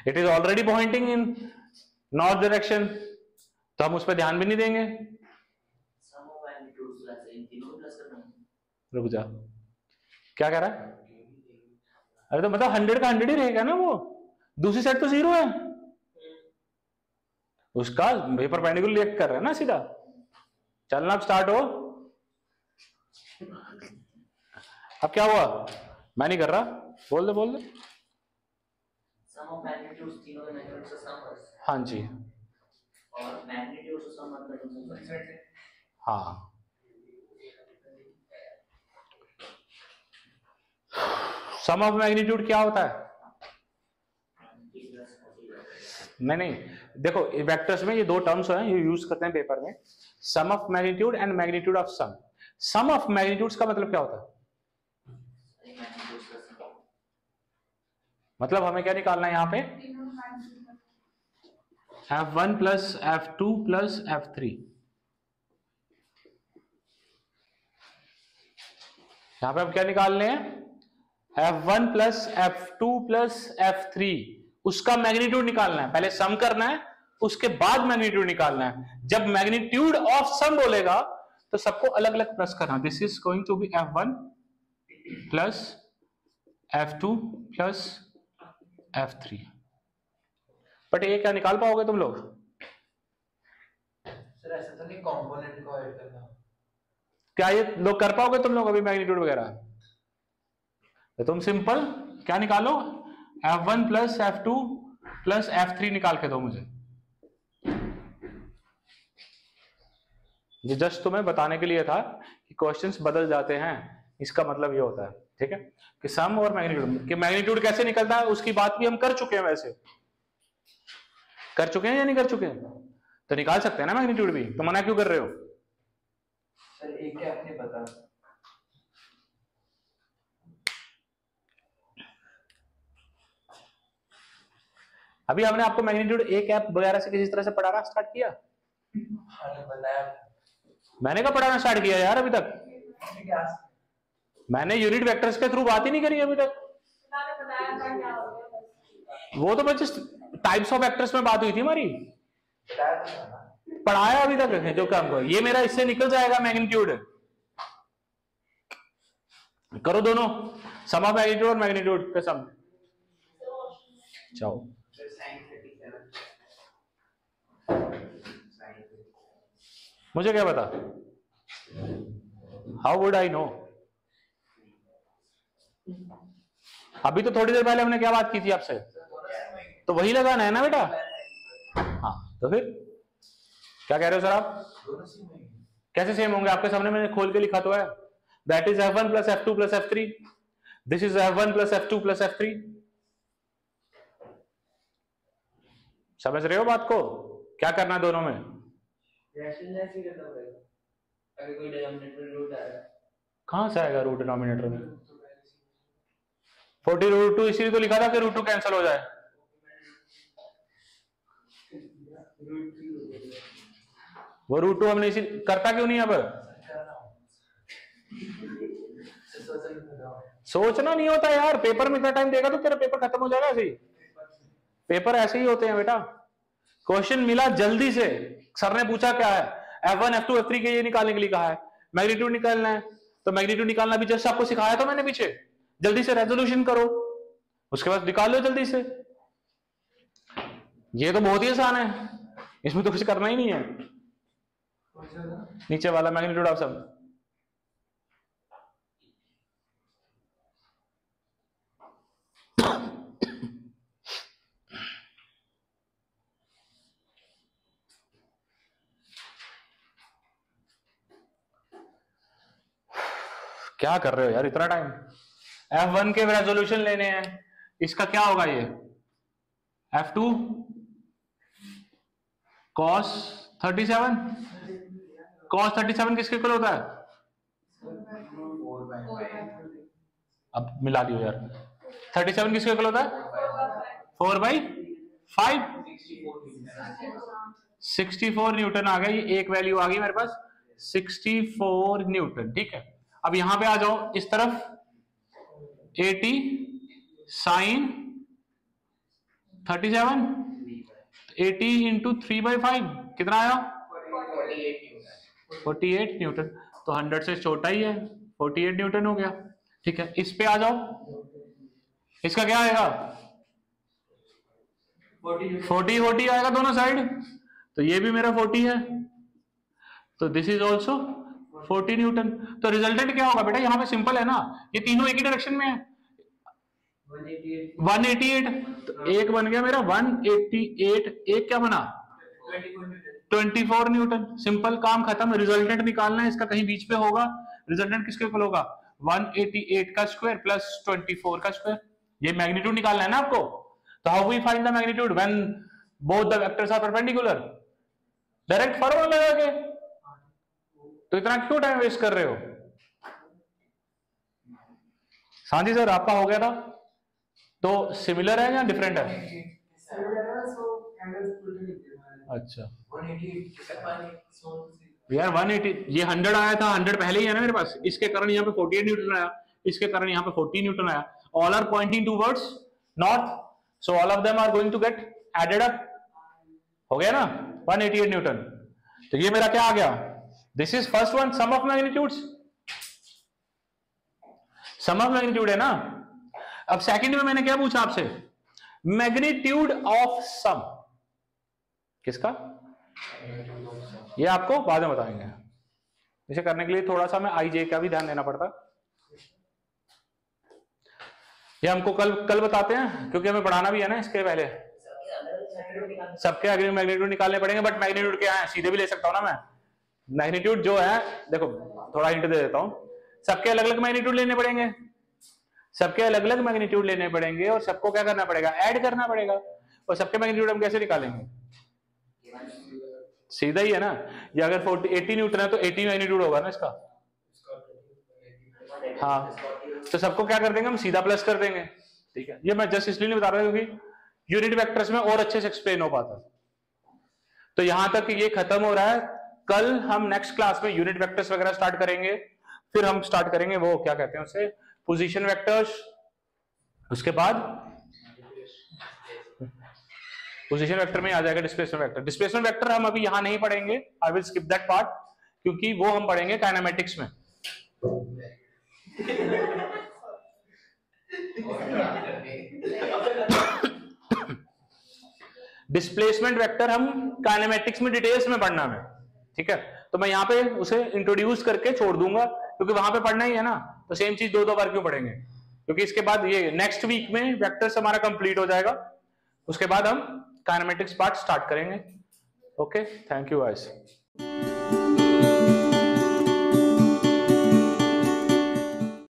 It is already pointing in north direction, तो हम उस पर ध्यान भी नहीं देंगे। रुक जा, क्या कह रहा है? अरे तो मतलब 100 का 100 ही रहेगा ना, वो दूसरी साइड तो 0 है, उसका पेपर परपेंडिकुलर रिएक्ट कर रहा है ना सीधा। चलना अब स्टार्ट हो। अब क्या हुआ? मैं नहीं कर रहा, बोल दे बोल दे। सम ऑफ मैग्नीट्यूड्स तीनों के मैग्नीट्यूड से सम है। हाँ जी, और मैग्नीट्यूड से सम मतलब हाँ सम ऑफ मैग्नीट्यूड क्या होता है? नहीं देखो वेक्टर्स में ये 2 टर्म्स हैं, ये यूज करते हैं पेपर में, sum of magnitude and magnitude of sum. Sum of magnitudes का मतलब क्या होता है? मतलब हमें क्या निकालना है यहाँ पे? F1 plus F2 plus F3। यहां पे हम क्या निकालने हैं, F1 plus F2 plus F3, उसका मैग्नीट्यूड निकालना है। पहले सम करना है, उसके बाद मैग्नीट्यूड निकालना है। जब मैग्नीट्यूड ऑफ सम बोलेगा तो सबको अलग अलग प्लस करना। This is going to be F1 plus F2 plus F3। But ये क्या निकाल पाओगे तुम लोग? सर ऐसा तो नहीं कंपोनेंट को ऐड करना? क्या ये लोग कर पाओगे तुम लोग अभी मैग्नीट्यूड वगैरह? तो तुम सिंपल क्या निकालो, F1 plus F2 plus F3 निकाल के दो मुझे। ये जस्ट तुम्हें बताने के लिए था कि क्वेश्चंस बदल जाते हैं, इसका मतलब ये होता है, ठीक है, कि सम और मैग्नीट्यूड, कि मैग्नीट्यूड कैसे निकलता है उसकी बात भी हम कर चुके हैं। वैसे कर चुके हैं या नहीं कर चुके हैं? तो निकाल सकते हैं ना मैग्नीट्यूड भी, तो मना क्यों कर रहे हो? सर एक क्या आपने बता, अभी हमने आपको मैग्नीट्यूड ए कैप वगैरह से किसी तरह से पढ़ाना स्टार्ट किया? हाँ बताया। मैंने कब पढ़ाना स्टार्ट किया यार? अभी तक मैंने यूनिट वेक्टर्स के थ्रू बात ही नहीं करी अभी तक। वो तो बस टाइप्स ऑफ वेक्टर्स में बात हुई थी हमारी, पढ़ाया अभी तक जो काम को। ये मेरा इससे निकल जाएगा मैग्नीट्यूड। करो दोनों, सम ऑफ मैग्नीट्यूड और मैग्नीट्यूड का सम। जाओ। मुझे क्या पता, हाउ वुड आई नो? अभी तो थोड़ी देर पहले हमने क्या बात की थी आपसे, तो वही लगाना है ना बेटा। हाँ तो फिर क्या कह रहे हो सर आप? कैसे सेम होंगे? आपके सामने मैंने खोल के लिखा तो है, that is F1 plus F2 plus F3, this is F1 plus F2 plus F3। समझ रहे हो बात को? क्या करना है दोनों में? अगर कोई डिनोमिनेटर रूट आएगा, कहां से आएगा रूट डिनोमिनेटर में? 40√2 इसीलिए तो लिखा था कि √2 कैंसिल हो जाए। वो √2 हमने इसी करता क्यों नहीं? अब सोचना नहीं होता यार, पेपर में इतना टाइम देगा तो तेरा पेपर खत्म हो जाएगा ऐसे ही। पेपर ऐसे ही होते हैं बेटा। क्वेश्चन मिला जल्दी से, सर ने पूछा क्या है, F1 F2 F3 के ये निकालने के लिए कहा है, मैग्नीट्यूड निकालना है, तो मैग्नीट्यूड निकालना भी जस्ट आपको सिखाया था मैंने पीछे। जल्दी से रेजोल्यूशन करो, उसके बाद निकाल लो जल्दी से। ये तो बहुत ही आसान है, इसमें तो कुछ करना ही नहीं है। नीचे वाला मैग्नीट्यूड ऑफ सम। क्या कर रहे हो यार इतना टाइम? F1 के रेजोल्यूशन लेने हैं, इसका क्या होगा ये F2 cos 37, cos 37 किसके इक्वल होता है? अब मिला दियो यार, 37 किसके इक्वल होता है? 4/5, 64 न्यूटन आ गया। ये एक वैल्यू आ गई मेरे पास 64 न्यूटन, ठीक है। अब यहां पे आ जाओ इस तरफ, 80 साइन 37, 80 इंटू 3/5 कितना आया? 48 न्यूटन। तो 100 से छोटा ही है, 48 न्यूटन हो गया, ठीक है। इस पे आ जाओ, इसका क्या आएगा? 40 आएगा दोनों साइड, तो ये भी मेरा 40 है, तो दिस इज ऑल्सो 40 न्यूटन। तो रिजल्टेंट क्या होगा बेटा? यहां पे सिंपल है ना, ये तीनों एक ही डायरेक्शन में है, 188। तो एक बन गया मेरा 188, एक क्या बना? 24 न्यूटन। सिंपल, काम खत्म। रिजल्टेंट निकालना है, इसका कहीं बीच पे होगा। रिजल्टेंट किसके इक्वल होगा? 188 का स्क्वायर प्लस 24 का स्क्वायर। ये मैग्नीट्यूड निकालना है ना आपको। तो how we find the magnitude when both the vectors are perpendicular? Direct formula लगा के। तो इतना क्यों टाइम वेस्ट कर रहे हो? सांझी सर आपका हो गया था, तो सिमिलर है या डिफरेंट है? अच्छा, यार 180, ये 100 आया था, 100 पहले ही है ना मेरे पास, इसके कारण यहाँ पे 48 न्यूटन आया, इसके कारण यहाँ पे 40 न्यूटन आया, all are pointing towards north, so all of them are going to get added up, हो गया ना 188 न्यूटन। तो ये मेरा क्या आ गया, this is first one, sum of magnitudes, sum of magnitude है ना। अब सेकंड में मैंने क्या पूछा आपसे, मैग्नीट्यूड ऑफ सम, किसका, ये आपको बाद में बताएंगे, इसे करने के लिए थोड़ा सा मैं आई जे का भी ध्यान देना पड़ता, ये हमको कल बताते हैं क्योंकि हमें पढ़ाना भी है ना इसके पहले, सबके अग्रिम मैग्नीट्यूड निकालने पड़ेंगे, बट मैग्नीट्यूड क्या है सीधे भी ले सकता हूं ना मैं, मैग्नीट्यूड जो है देखो थोड़ा हिंट दे देता हूं, सबके अलग अलग मैग्नीट्यूड लेने पड़ेंगे, सबके अलग अलग मैग्नीट्यूड लेने पड़ेंगे और सबको क्या करना पड़ेगा, ऐड करना पड़ेगा, और सबके मैग्नीट्यूड हम कैसे निकालेंगे, सीधा ही है ना, ये अगर 80 न्यूटन है तो 80 मैग्नीट्यूड होगा ना इसका, हाँ, तो सबको क्या कर देंगे हम, सीधा प्लस कर देंगे, ठीक है। ये मैं जस्ट इसलिए नहीं बता रहा क्योंकि यूनिट वेक्टर्स में और अच्छे से एक्सप्लेन हो पाता। तो यहां तक ये खत्म हो रहा है, कल हम नेक्स्ट क्लास में यूनिट वेक्टर्स वगैरह स्टार्ट करेंगे, फिर हम स्टार्ट करेंगे वो क्या कहते हैं उसे, पोजीशन वेक्टर्स, उसके बाद पोजीशन वेक्टर में आ जाएगा डिस्प्लेसमेंट वेक्टर। डिस्प्लेसमेंट वेक्टर हम अभी यहां नहीं पढ़ेंगे, I will skip that part, क्योंकि वो हम पढ़ेंगे काइनेमेटिक्स में। डिस्प्लेसमेंट वेक्टर हम काइनेमेटिक्स में डिटेल्स में पढ़ना है, ठीक है। तो मैं यहां पे उसे इंट्रोड्यूस करके छोड़ दूंगा, क्योंकि वहां पे पढ़ना ही है ना, तो सेम चीज दो बार क्यों पढ़ेंगे, क्योंकि इसके बाद ये नेक्स्ट वीक में वेक्टर्स हमारा कंप्लीट हो जाएगा, उसके बाद हम काइनेमेटिक्स पार्ट स्टार्ट करेंगे। Okay, thank you guys.